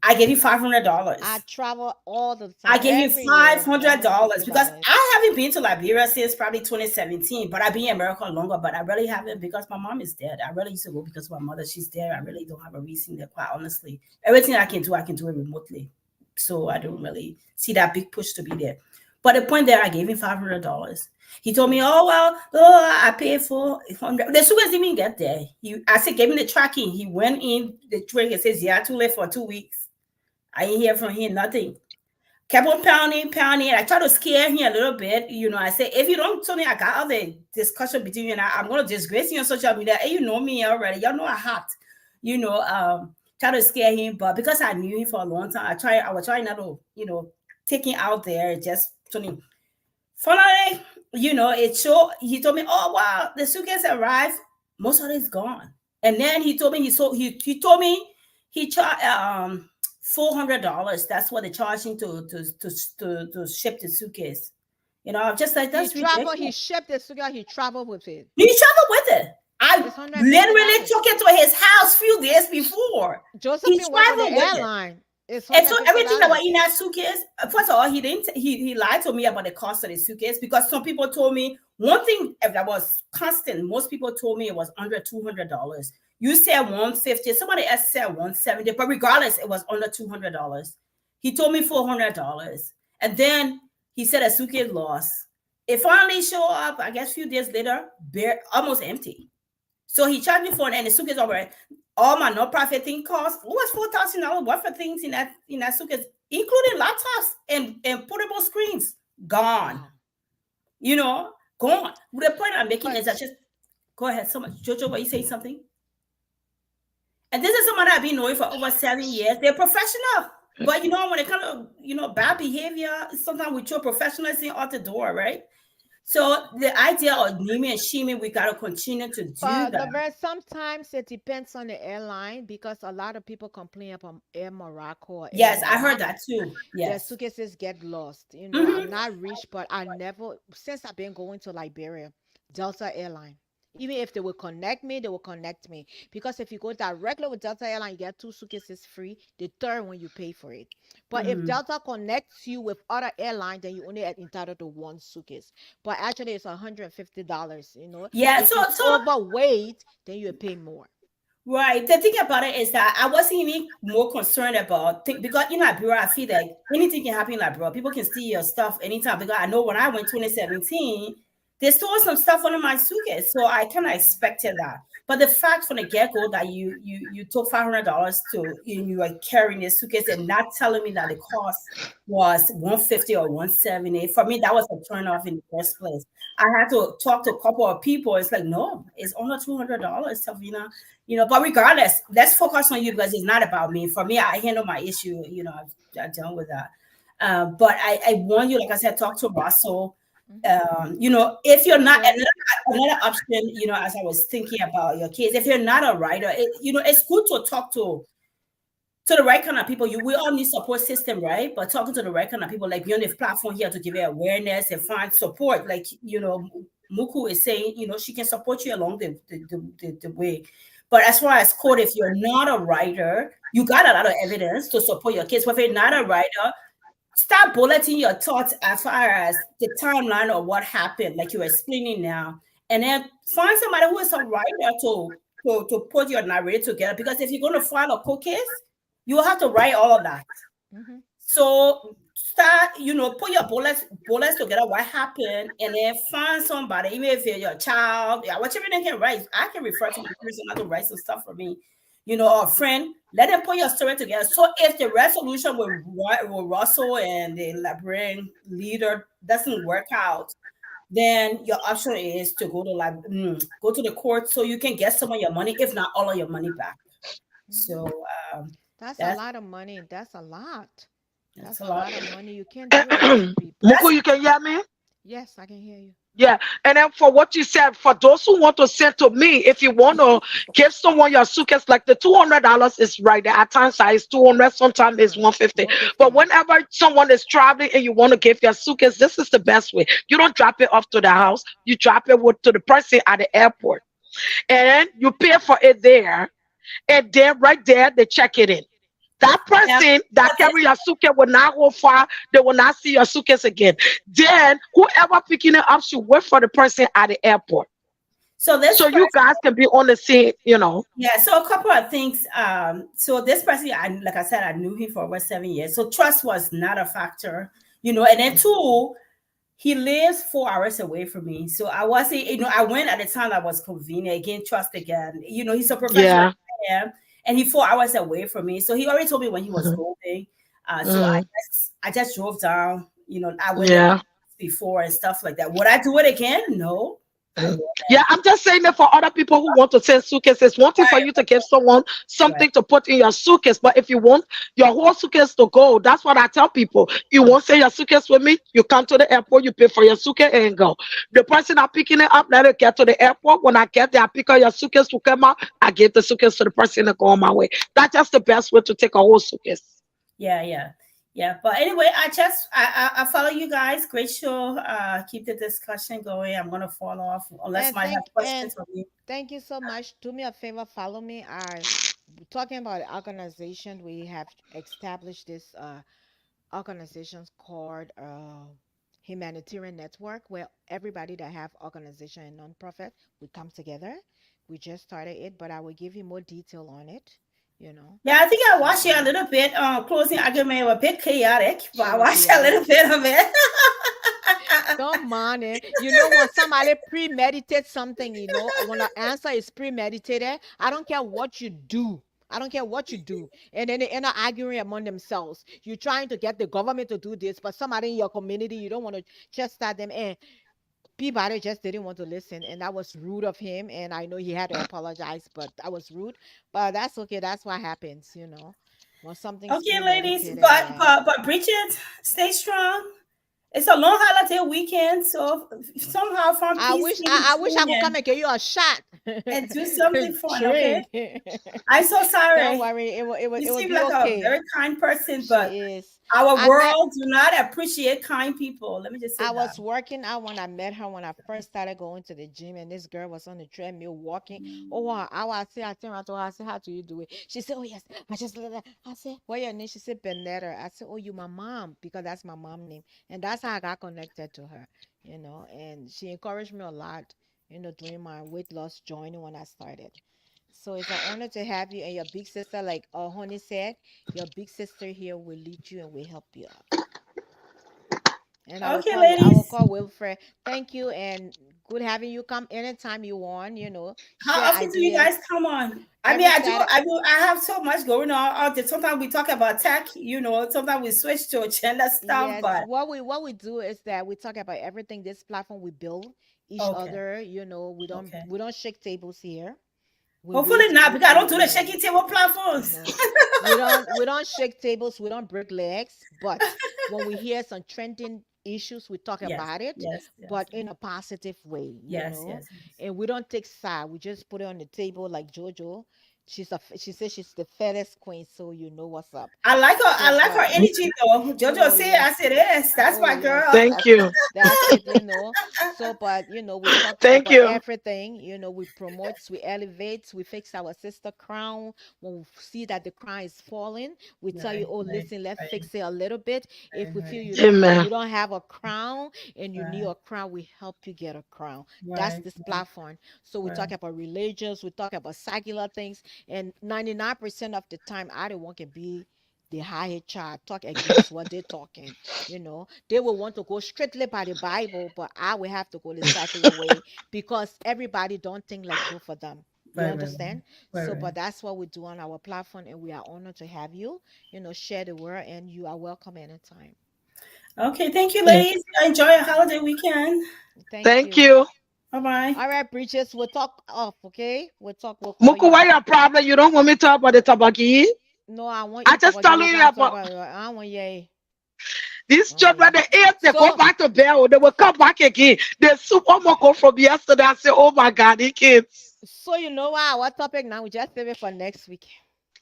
I gave you $500. I travel all the I time. gave you Every five year, hundred dollars because $150. I haven't been to Liberia since probably 2017. But I've been in America longer. But I really haven't because my mom is dead. I really used to go because my mother, she's dead. I really don't have a reason there. Quite honestly, everything I can do it remotely. So I don't really see that big push to be there. But the point there, I gave him $500. He told me, "Oh well, I paid for 100." The suitcase didn't even get there. I said, "Give me the tracking." He went in the train and says, "Yeah, too late for 2 weeks." I didn't hear from him, nothing. Kept on pounding, pounding. I tried to scare him a little bit. I said, "If you don't tell me I got other discussion between you and I'm going to disgrace you on social media. Hey, you know me already. Y'all know I hot. Try to scare him. But because I knew him for a long time, I was trying not to, take him out there just to him. Finally, it showed. He told me, "Oh, wow, the suitcase arrived. Most of it is gone." And then he told me he told me he charged $400. That's what they charged him to ship the suitcase. I'm just like, He that's traveled, ridiculous. he shipped the cigar, he traveled with it. He traveled with it. I It's literally $150. took it to his house a few days before. He Josephine worked on the traveled with it. airline. It's And hundred so and fifty everything that was dollars. in that suitcase, first of all, he didn't he lied to me about the cost of the suitcase because some people told me one thing that was constant. Most people told me it was under $200. You said 150, somebody else said 170, but regardless, it was under $200. He told me $400. And then he said a suitcase lost. It finally showed up, I guess a few days later, almost empty. So he charged me for it, and the suitcase over. All my non-profit thing cost was $4,000 worth of things in that suitcase, including laptops and portable screens. Gone. Gone. The point I'm making But is that just go ahead. Jojo, were you saying something? And this is someone I've been knowing for over 7 years. They're professional. But when it comes to bad behavior, sometimes we throw professionalism out the door, right? So the idea of naming and shaming, we gotta continue to do that. Laverne, sometimes it depends on the airline because a lot of people complain about Air Morocco or Air Yes, I heard Milan. that too. Their Yes. suitcases get lost. I'm Hmm. not rich, but I never, since I've been going to Liberia, Delta Airline. Even if they will connect me, they will connect me. Because if you go directly with Delta Airline, you get two suitcases free. The third one you pay for it. But if Hmm. Delta connects you with other airlines, then you only are entitled to one suitcase. But actually, it's $150. Yeah. If it's overweight, then you pay more. Right. The thing about it is that I wasn't even more concerned about because in Liberia, I feel like anything can happen in Liberia. People can steal your stuff anytime. Because I know when I went 2017, they stole some stuff under my suitcase, so I kind of expected that. But the fact from the get go that you took $500 to you were carrying this suitcase and not telling me that the cost was 150 or 170, for me that was a turn off in the first place. I had to talk to a couple of people. It's like, no, it's only $200, Tavina. But regardless, let's focus on you because it's not about me. For me, I handle my issue. I'm done with that. But I want you, like I said, talk to Russell. Mhm. If you're We not will. another option, as I was thinking about your case, if you're not a writer, it's good to talk to the right kind of people. We all need support system, right? But talking to the right kind of people, like be on the platform here to give you awareness and find support. Like Muku is saying, she can support you along the way. But as far as court, if you're not a writer, you got a lot of evidence to support your case. But if you're not a writer, start bulleting your thoughts as far as the timeline of what happened, like you're explaining now, and then find somebody who is a writer to put your narrative together. Because if you're going to file a court case, you will have to write all of that. Mm-hmm. So start, put your bullets together, what happened, and then find somebody, even if you're your child, yeah, whatever they can write. I can refer to my person to write some stuff for me, or a friend. Let them put your story together. So if the resolution with Russell and the librarian leader doesn't work out, then your option is to go to the court so you can get some of your money, if not all of your money back. Mm-hmm. So That's a that's lot of money. That's a lot. that's That's a a lot. lot of money. You can't do that to people. Muku, you can hear me? Yes, I can hear you. Yeah. And then for what you said, for those who want to send to me, if you want to give someone your suitcase, like the $200 is right there. At times it's 200, sometimes it's 150. But 150. whenever someone is traveling and you want to give your suitcase, this is the best way. You don't drop it off to the house. You drop it to the person at the airport. And you pay for it there. And then right there, they check it in. That Yeah. person that But carry your suitcase will not go far. They will not see your suitcase again. Then whoever picking it up should wait for the person at the airport. so this So you person, guys can be on the scene. yeah. So a couple of things. So this person, like I said, I knew him for over 7 years. So trust was not a factor, And then two, he lives 4 hours away from me. So I wasn't, I went at the time that was convenient. Again, trust again. He's a professional, Yeah. I am, and he's 4 hours away from me. So he already told me when he was Mhm. going. So Mhm. I just drove down. I went there Yeah. before and stuff like that. Would I do it again? No, I Mhm. wouldn't. Yeah, I'm just saying that for other people who want to send suitcases, one thing for you to give someone Right. something to put in your suitcase. But if you want your whole suitcase to go, that's what I tell people. You won't send your suitcase with me. You come to the airport, you pay for your suitcase and go. The person I'm picking it up, let it get to the airport. When I get there, I pick up your suitcase to come out. I give the suitcase to the person to go on my way. That's just the best way to take a whole suitcase. Yeah. But anyway, I follow you guys. Great show. Keep the discussion going. I'm gonna fall off unless And somebody have questions for me. thank you so much. Do me a favor, follow me. I talking about organization. We have established this organizations called Humanitarian Network, where everybody that have organization and nonprofit we come together. We just started it, but I will give you more detail on it. You know, Yeah, I think I so watched it a little bit. Closing argument was a bit chaotic, but it I was watched a chaotic. little bit of it. Don't mind it. You know, when somebody premeditate something, when the answer is premeditated, I don't care what you do. I don't care what you do. And then they end up arguing among themselves. You're trying to get the government to do this, but somebody in your community, you don't want to just start them. And Peabody just didn't want to listen. And that was rude of him. And I know he had to apologize, but that was rude. But that's okay. That's what happens. When something's Okay, ladies, premeditated, but yeah. but but Bridget, stay strong. It's a long holiday weekend, so somehow find I peace wish in I wish I between could come and give you a shot. and do something fun. Okay. Drink. I'm so Don't sorry. worry, You it will seem be like a okay. very kind person, but She is. our I met world do not appreciate kind people. Let me just say I that. was working out when I met her when I first started going to the gym, and this girl was on the treadmill walking. Oh, I said, I turned around to her, I said, how do you do it? She said, oh, yes, I just, I said, what your name? She said, Benetta. I said, oh, you my mom, because that's my mom name. And that's how I got connected to her, and she encouraged me a lot, during my weight loss journey when I started. So it's an honor to have you and your big sister, like Honey said, your big sister here will lead you and will help you out. And Okay, I will ladies. call Wilfred. Thank you and good having you come anytime you want, share How often do you ideas. guys come on? I mean, Every I do, Saturday. I do, I have so much going on out there. Sometimes we talk about tech, sometimes we switch to agenda stuff, Yes, but what we do is that we talk about everything this platform we build each okay, other, okay. we don't shake tables here. We Hopefully wait, not, we, because I we don't do the no. shaky table platforms. No, we don't shake tables, we don't break legs, but when we hear some trending issues, we talk Yes, about it, yes, yes, but in a positive way, yes, yes, yes. and we don't take side. We just put it on the table like Jojo. She says she's the fairest queen, so you know what's up. I like her. I So, like her but energy though. Jojo oh say, I yes, said yes. That's oh my yes, girl. Thank you. that's it, you know. So, but we talk Thank about you. everything, we promote, we elevate, we fix our sister crown. When we see that the crown is falling, we tell you, Right, oh, right, listen, let's right, fix it a little bit. If right, we feel right, you Amen. don't have a crown and you need right, a crown, we help you get a crown. That's right, this platform. So we right, talk about religions, we talk about secular things, and 99% of the time, I don't want to be the high child talk against what they're talking. They will want to go strictly by the Bible, but I will have to go the secular way because everybody don't think like both of them. You right, right, understand? right, So, right. but that's what we do on our platform, and we are honored to have you. Share the word, and you are welcome anytime. Okay, thank you, Yes. ladies. Enjoy your holiday weekend. Thank Thank you. you. Bye bye. All right, Bridges, we'll talk off, okay? We'll talk. We'll call Muku, you why back. your problem? You don't want me to talk about the tabaki? No, I want I you to just talk. You telling we you can't talk about about it. I want yay. these I want children. yay. They ate, they go So, back to bed, or they will come back again. The soup almost go from yesterday. I say, oh my God, these kids. so you know what? Our topic now, we just save it for next week.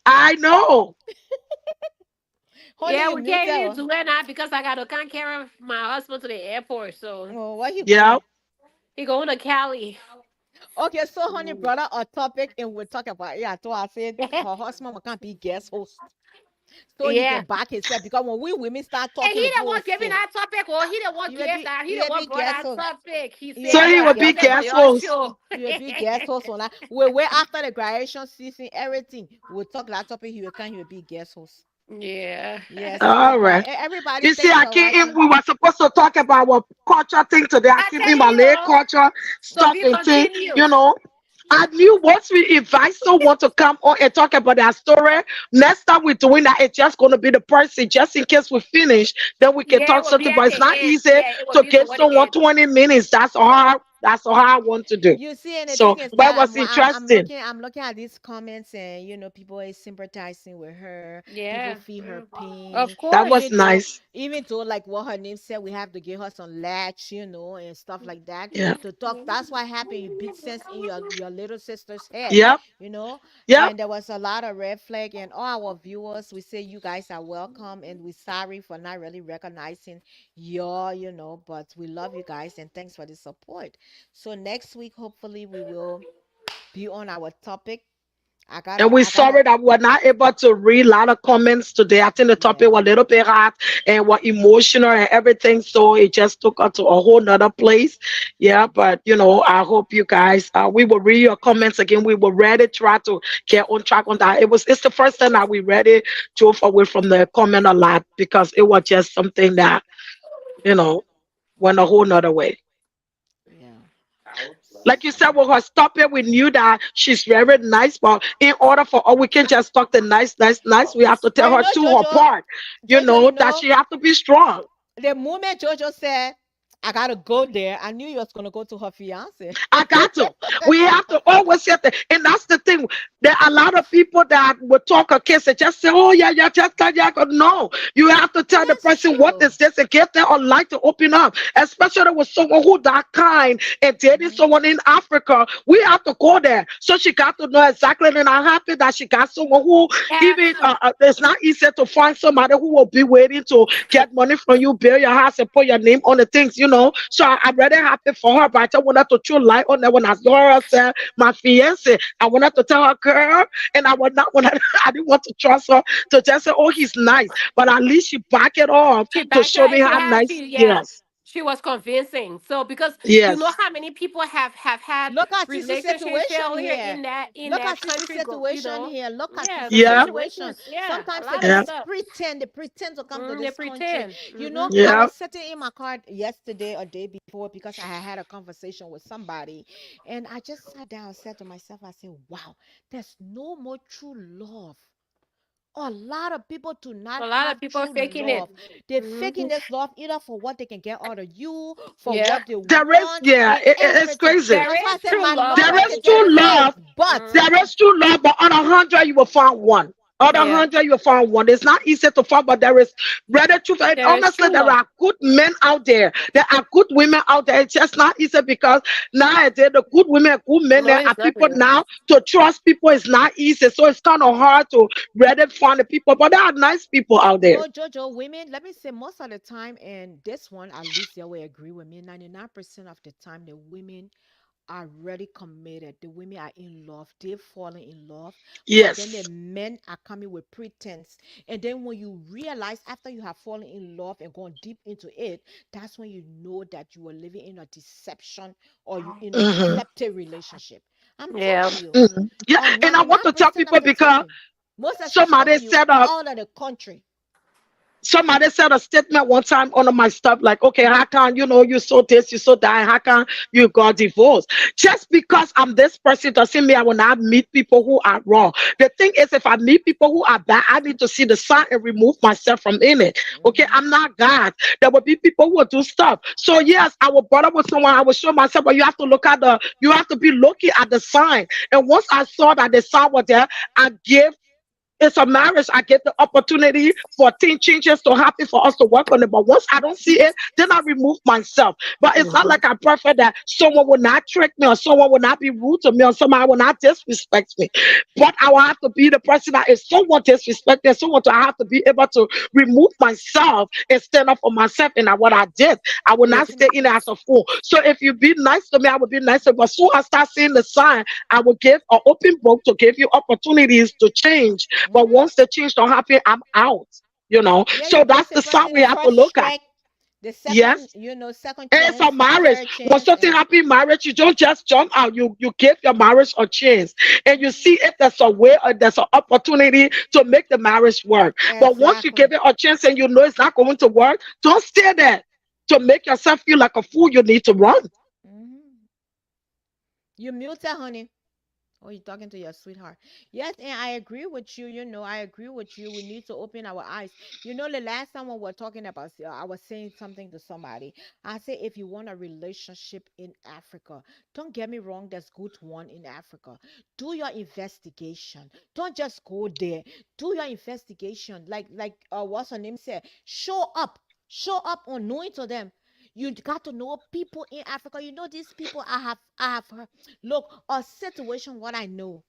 I know. Honey, Yeah, you we can't even muted. do it now because I got to come carry my husband to the airport. So Oh, where you Yeah. going? he going to Cali. Okay, so honey, brother, our topic, and we'll talk about, yeah. So I said her husband can't be guest host, so he Yeah. can back himself because when we women start And talking, he the the people will one giving say that topic, or he the one you will give be that, he you the will one be brought guest that host. topic. He You will So said, be he "Yo, a will I be love guest it for host. guest your host. show." You will be guest host on that. We wait after the graduation season, everything. We'll talk that topic. He will come. He will be guest host. Yeah. Yes. So, All but right. everybody, You see, thanks for watching. We were supposed to talk about our culture thing today. I I came tell in Malay you, culture to stuff be and thing, continued. you know. I knew once we invite someone to come on and talk about their story, next time we're doing that, it's just going to be the person, just in case we finish, then we can Yeah, it talk will be something. at But the it's not end. easy Yeah, it will to be give toward the someone end. 20 minutes. That's all I want to do. You see, and the So, thing is but it that was interesting. I'm looking at these comments, and people is sympathizing with her. People Yeah. feel her Mm. Of pain, That course. was nice. even though like what her name said, we have to give her some latch, and stuff like that Yeah. to talk. That's what happened. You beat sense in your little sister's head, Yep. you know. Yep. And there was a lot of red flag, and all our viewers, we say you guys are welcome, and we're sorry for not really recognizing but we love you guys, and thanks for the support. So next week, hopefully, we will be on our topic. And we're I gotta, sorry that we're not able to read a lot of comments today. I think the topic yeah, was a little bit hot and was emotional and everything. So it just took us to a whole nother place. Yeah, but I hope you guys we will read your comments again. We will read it, try to get on track on that. It's the first time that we read it, drove away from the comment a lot because it was just something that, you know, went a whole nother way. yeah. Like you said, with her stop it, we knew that she's very nice, but in order for we can just talk the nice, nice, nice, we have to But tell her to her Jojo, part, that she have to be strong. the moment Jojo said, I gotta go there, I knew you was gonna go to her fiance. I got to. We have to always say that. And that's the thing. There are a lot of people that will talk against it. Just say, oh, yeah, yeah, just that, yeah. No, you have to tell the That's person what true. is this and get them a light to open up. Especially with someone who that kind and dating Hmm. someone in Africa. We have to go there. So she got to know exactly. And I'm happy that she got someone who Have even, to. it's not easy to find somebody who will be waiting to get money from you, build your house, and put your name on the things. So I'm really happy for her, but I just wanted to throw light on that when I saw her say my fiance. I wanted to tell her, girl, and I would not want I didn't want to trust her to just say, oh, he's nice. But at least she back it off She to backed show out me and she how had nice. she yeah. Yes. She was convincing. So because you know Yes. how many people have had Look at Sissy's relationship situation failure here. in Look that at Sissy's country situation here. Look at Yeah, Sissy's the Yeah. situation. situations. Yeah, a Sometimes they lot of Yeah. just stuff. pretend. They pretend to come to They this country. pretend. I Yeah. was sitting in my car yesterday or day before because I had a conversation with somebody, and I just sat down and said to myself, I said, wow, there's no more true love. A lot of people do not A lot have of people true faking it. love. They're Hmm. faking this love either for what they can get out of you, for Yeah. what they There is, want, yeah, and it's everything. crazy. There That's why I is said true love, There but is minority there there true is is, love. but mm, There is true love, but on 100 you will find one. Out of Yeah. 100, you found one. It's not easy to find, but there is rather truth. And There is honestly, true there love. are good men out there. There are good women out there. It's just not easy because nowadays the good women, good men, No, there are it's not people there. now to trust people is not easy. So it's kind of hard to really find the people. But there are nice people out there. No, Jojo, women, let me say most of the time, and this one, at least they will agree with me, 99% of the time, the women are really committed. The women are in love. They're falling in love. But then the Yes. men are coming with pretense. And then when you realize after you have fallen in love and gone deep into it, that's when you know that you are living in a deception or you in a Hmm. deceptive relationship. I'm Yeah. telling you, Hmm. Yeah. on And I want to tell 99% of people the because time, most somebody especially you said, out of the country. somebody said a statement one time under my stuff like, okay, how can you so this, you so that, how can you got divorced? Just because I'm this person doesn't mean I will not meet people who are wrong. The thing is, if I meet people who are bad, I need to see the sign and remove myself from in it. Okay, Hmm. I'm not God. There will be people who will do stuff. So yes, I will brother with someone, I will show myself, but you have to be looking at the sign. And once I saw that the sign was there, I gave it's a marriage. I get the opportunity for thing changes to happen for us to work on it. But once I don't see it, then I remove myself. But it's not Hmm. like I'm perfect that someone will not trick me or someone will not be rude to me or someone will not disrespect me. But I will have to be the person that if someone disrespect me, someone I have to be able to remove myself and stand up for myself. And what I did, I will not stay in it Definitely. as a fool. So if you be nice to me, I will be nice to you. But soon I start seeing the sign, I will give an open book to give you opportunities to change. But Hmm. once the change don't happen, I'm out. Yeah, you So that's give a the sign person we the have to first look at. strike, the second, Yes. second And it's a chance, marriage. third When chance, something and happen in marriage, you don't just jump out. You give your marriage a chance, and you mhm, see if there's a way or there's an opportunity to make the marriage work. But once you give exactly. it a chance and you know it's not going to work, don't stay there. To make yourself feel like a fool, you need to run. Hmm. You muted, honey. Oh, you're talking to your sweetheart. Yes, and I agree with you. I agree with you. We need to open our eyes. The last time we were talking about, I was saying something to somebody. I said, if you want a relationship in Africa, don't get me wrong, there's good one in Africa. Do your investigation. Don't just go there. Do your investigation. Like what's her name said, show up. Show up on knowing to them. You got to know people in Africa. These people I have heard. Look, a situation what I know.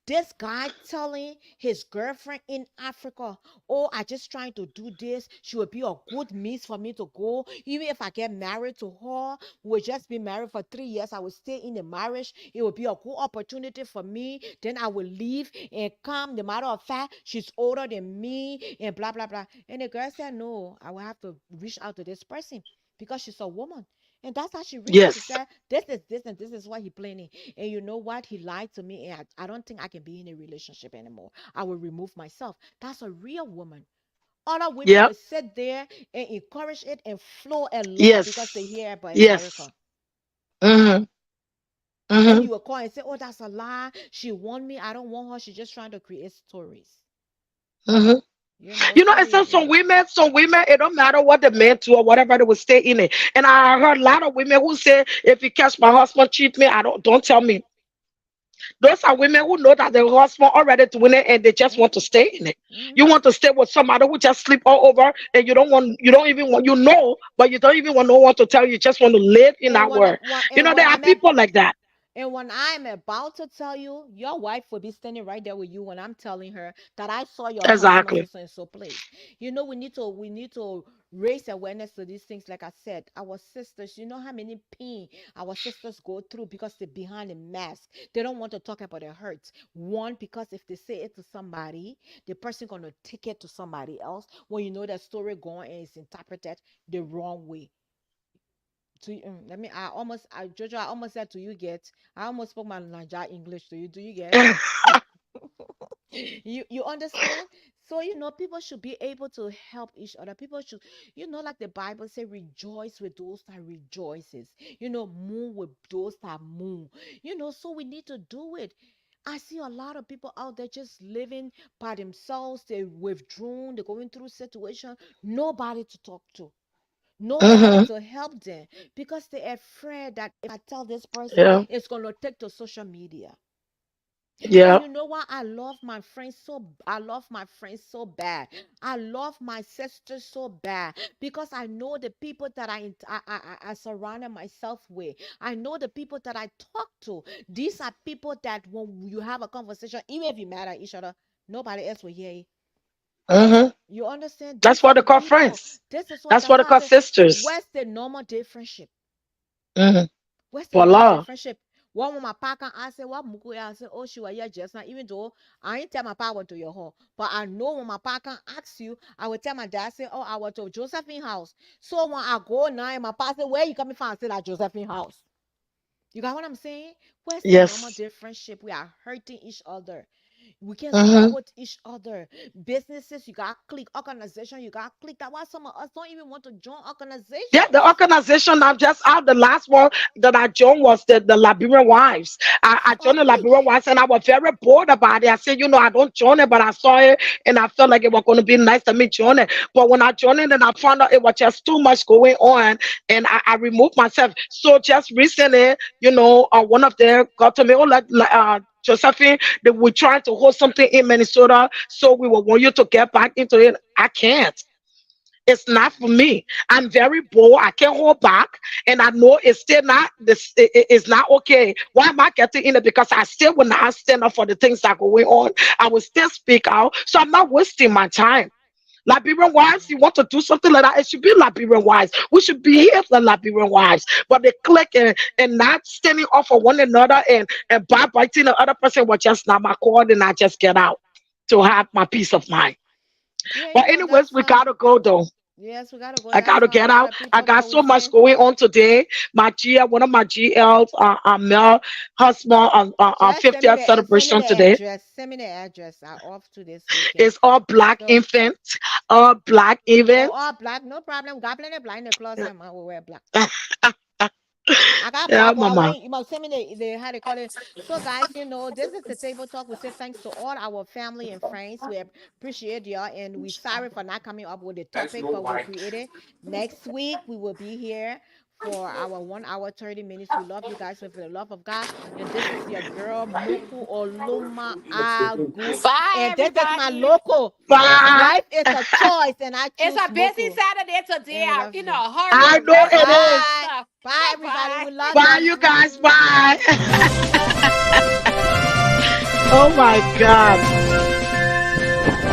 This guy telling his girlfriend in Africa, "Oh, I just trying to do this. She would be a good miss for me to go. Even if I get married to her, we'll just be married for 3 years. I will stay in the marriage. It will be a good opportunity for me. Then I will leave and come. The matter of fact, she's older than me and blah blah blah." And the girl said, "No, I will have to reach out to this person because she's a woman." And that's how she reached out. She Yes. said, "This is this and this is what he planning." And you know what? He lied to me, and I don't think I can be in a relationship anymore. I will remove myself. That's a real woman. Other women Yep. will sit there and encourage it and flow and love because they Yes. hear about Yes. America. Mm-hmm. Then Mm-hmm. you will call and say, "Oh, that's a lie. She want me. I don't want her. She's just trying to create stories." Mm-hmm. So It's just yeah. some women, it don't matter what the man do or whatever, they will stay in it. And I heard a lot of women who say, if you catch my husband cheat me, I don't tell me. Those are women who know that their husband already doing it and they just want to Mm-hmm. stay in it. You Mm-hmm. want to stay with somebody who just sleep all over and you don't even want, but you don't even want no one to tell you, you just want to live in And that when world. when There are I'm at people like that. And when I'm about to tell you, your wife will be standing right there with you when I'm telling her that I saw your husband Exactly. so and so place. We need to raise awareness to these things. Like I said, our sisters, you know how many pain our sisters go through because they're behind a mask. They don't want to talk about their hurts. One, because if they say it to somebody, the person gonna take it to somebody else. When you know that story going and it's interpreted the wrong way. Let me. Jojo. I almost said, "Do you get?" I almost spoke my Niger English to you. Do you get? You understand? So people should be able to help each other. People should, like the Bible say, rejoice with those that rejoices. Mourn with those that mourn. So we need to do it. I see a lot of people out there just living by themselves. They withdrawn. They're going through situation. Nobody to talk to. Nobody Hmm. to help them because they're afraid that if I tell this person, Yeah. it's going to take to social media. Yeah. And you know what? I love my friends so bad. I love my sisters so bad because I know the people that I surrounded myself with. I know the people that I talk to. These are people that when you have a conversation, even if you mad at each other, nobody else will hear you. Hmm. You understand? That's These what are they the call people. friends. This is what That's that's what they why I call say, sisters. where's the normal day friendship? Hmm. Where's the normal day Voila. friendship? One with my partner, I say, what muku I say, oh, she was here just now. Even though I ain't tell my papa I went to your home, but I know when my partner asks you, I will tell my dad, say, oh, I went to Josephine house. So when I go now, and my papa say, where you coming from? I say, like Josephine house. You got what I'm saying? Where's the normal Yes. day friendship? We are hurting each other. We can Hmm. support each other. Businesses, you got click. Organization, you got click. That's why some of us don't even want to join Yeah, the organizations. organization I'm just out. The last one that I joined was the Liberian Wives. I joined the Exactly. Liberian Wives and I was very bored about it. I said, I don't join it, but I saw it and I felt like it was going to be nice to me join it. But when I joined it and I found out it was just too much going on and I removed myself. So just recently, one of them got to me, oh, Josephine, they were trying to hold something in Minnesota, so we will want you to get back into it. I can't. It's not for me. I'm very bold. I can't hold back, and I know it's still not this. It's not okay. Why am I getting in it? Because I still will not stand up for the things that are going on. I will still speak out. So I'm not wasting my time. Liberian wives, you want to do something like that? It should be Liberian wives. We should be here for Liberian wives. But they click and not standing up for one another and backbiting the other person was just not my call, and I just get out to have my peace of mind. Yeah, But anyways, that's we fine. gotta go though. Yes, we gotta go. I That's gotta fine. A get lot out. of I people got that we so much say, going on today. One of my GLs, Mel husband, on just 50th send me celebration the today. address. Send me the address. I'm off to this weekend. It's all black So, infant, all black oh, event. all black, no problem. We got plenty of black in the closet. Man, we wear black. I got Yeah, black one. mama. Wait, you must send me the how they call it. So, guys, this is the table talk. We say thanks to all our family and friends. We appreciate y'all, and we sorry for not coming up with the topic, but we'll create it next week. We will be here for our 1 hour 30 minutes. We love you guys with the love of God, and this is your girl Muku Oluma Agu, Bye, and this is my everybody. local. Bye. Life is a choice, and I It's choose a busy Muku, Saturday today. and we love You you. know, hurry I and know wrap it up some is. Bye. stuff. Bye, everybody. Bye. We love Bye, you. you guys. Bye. Oh my God.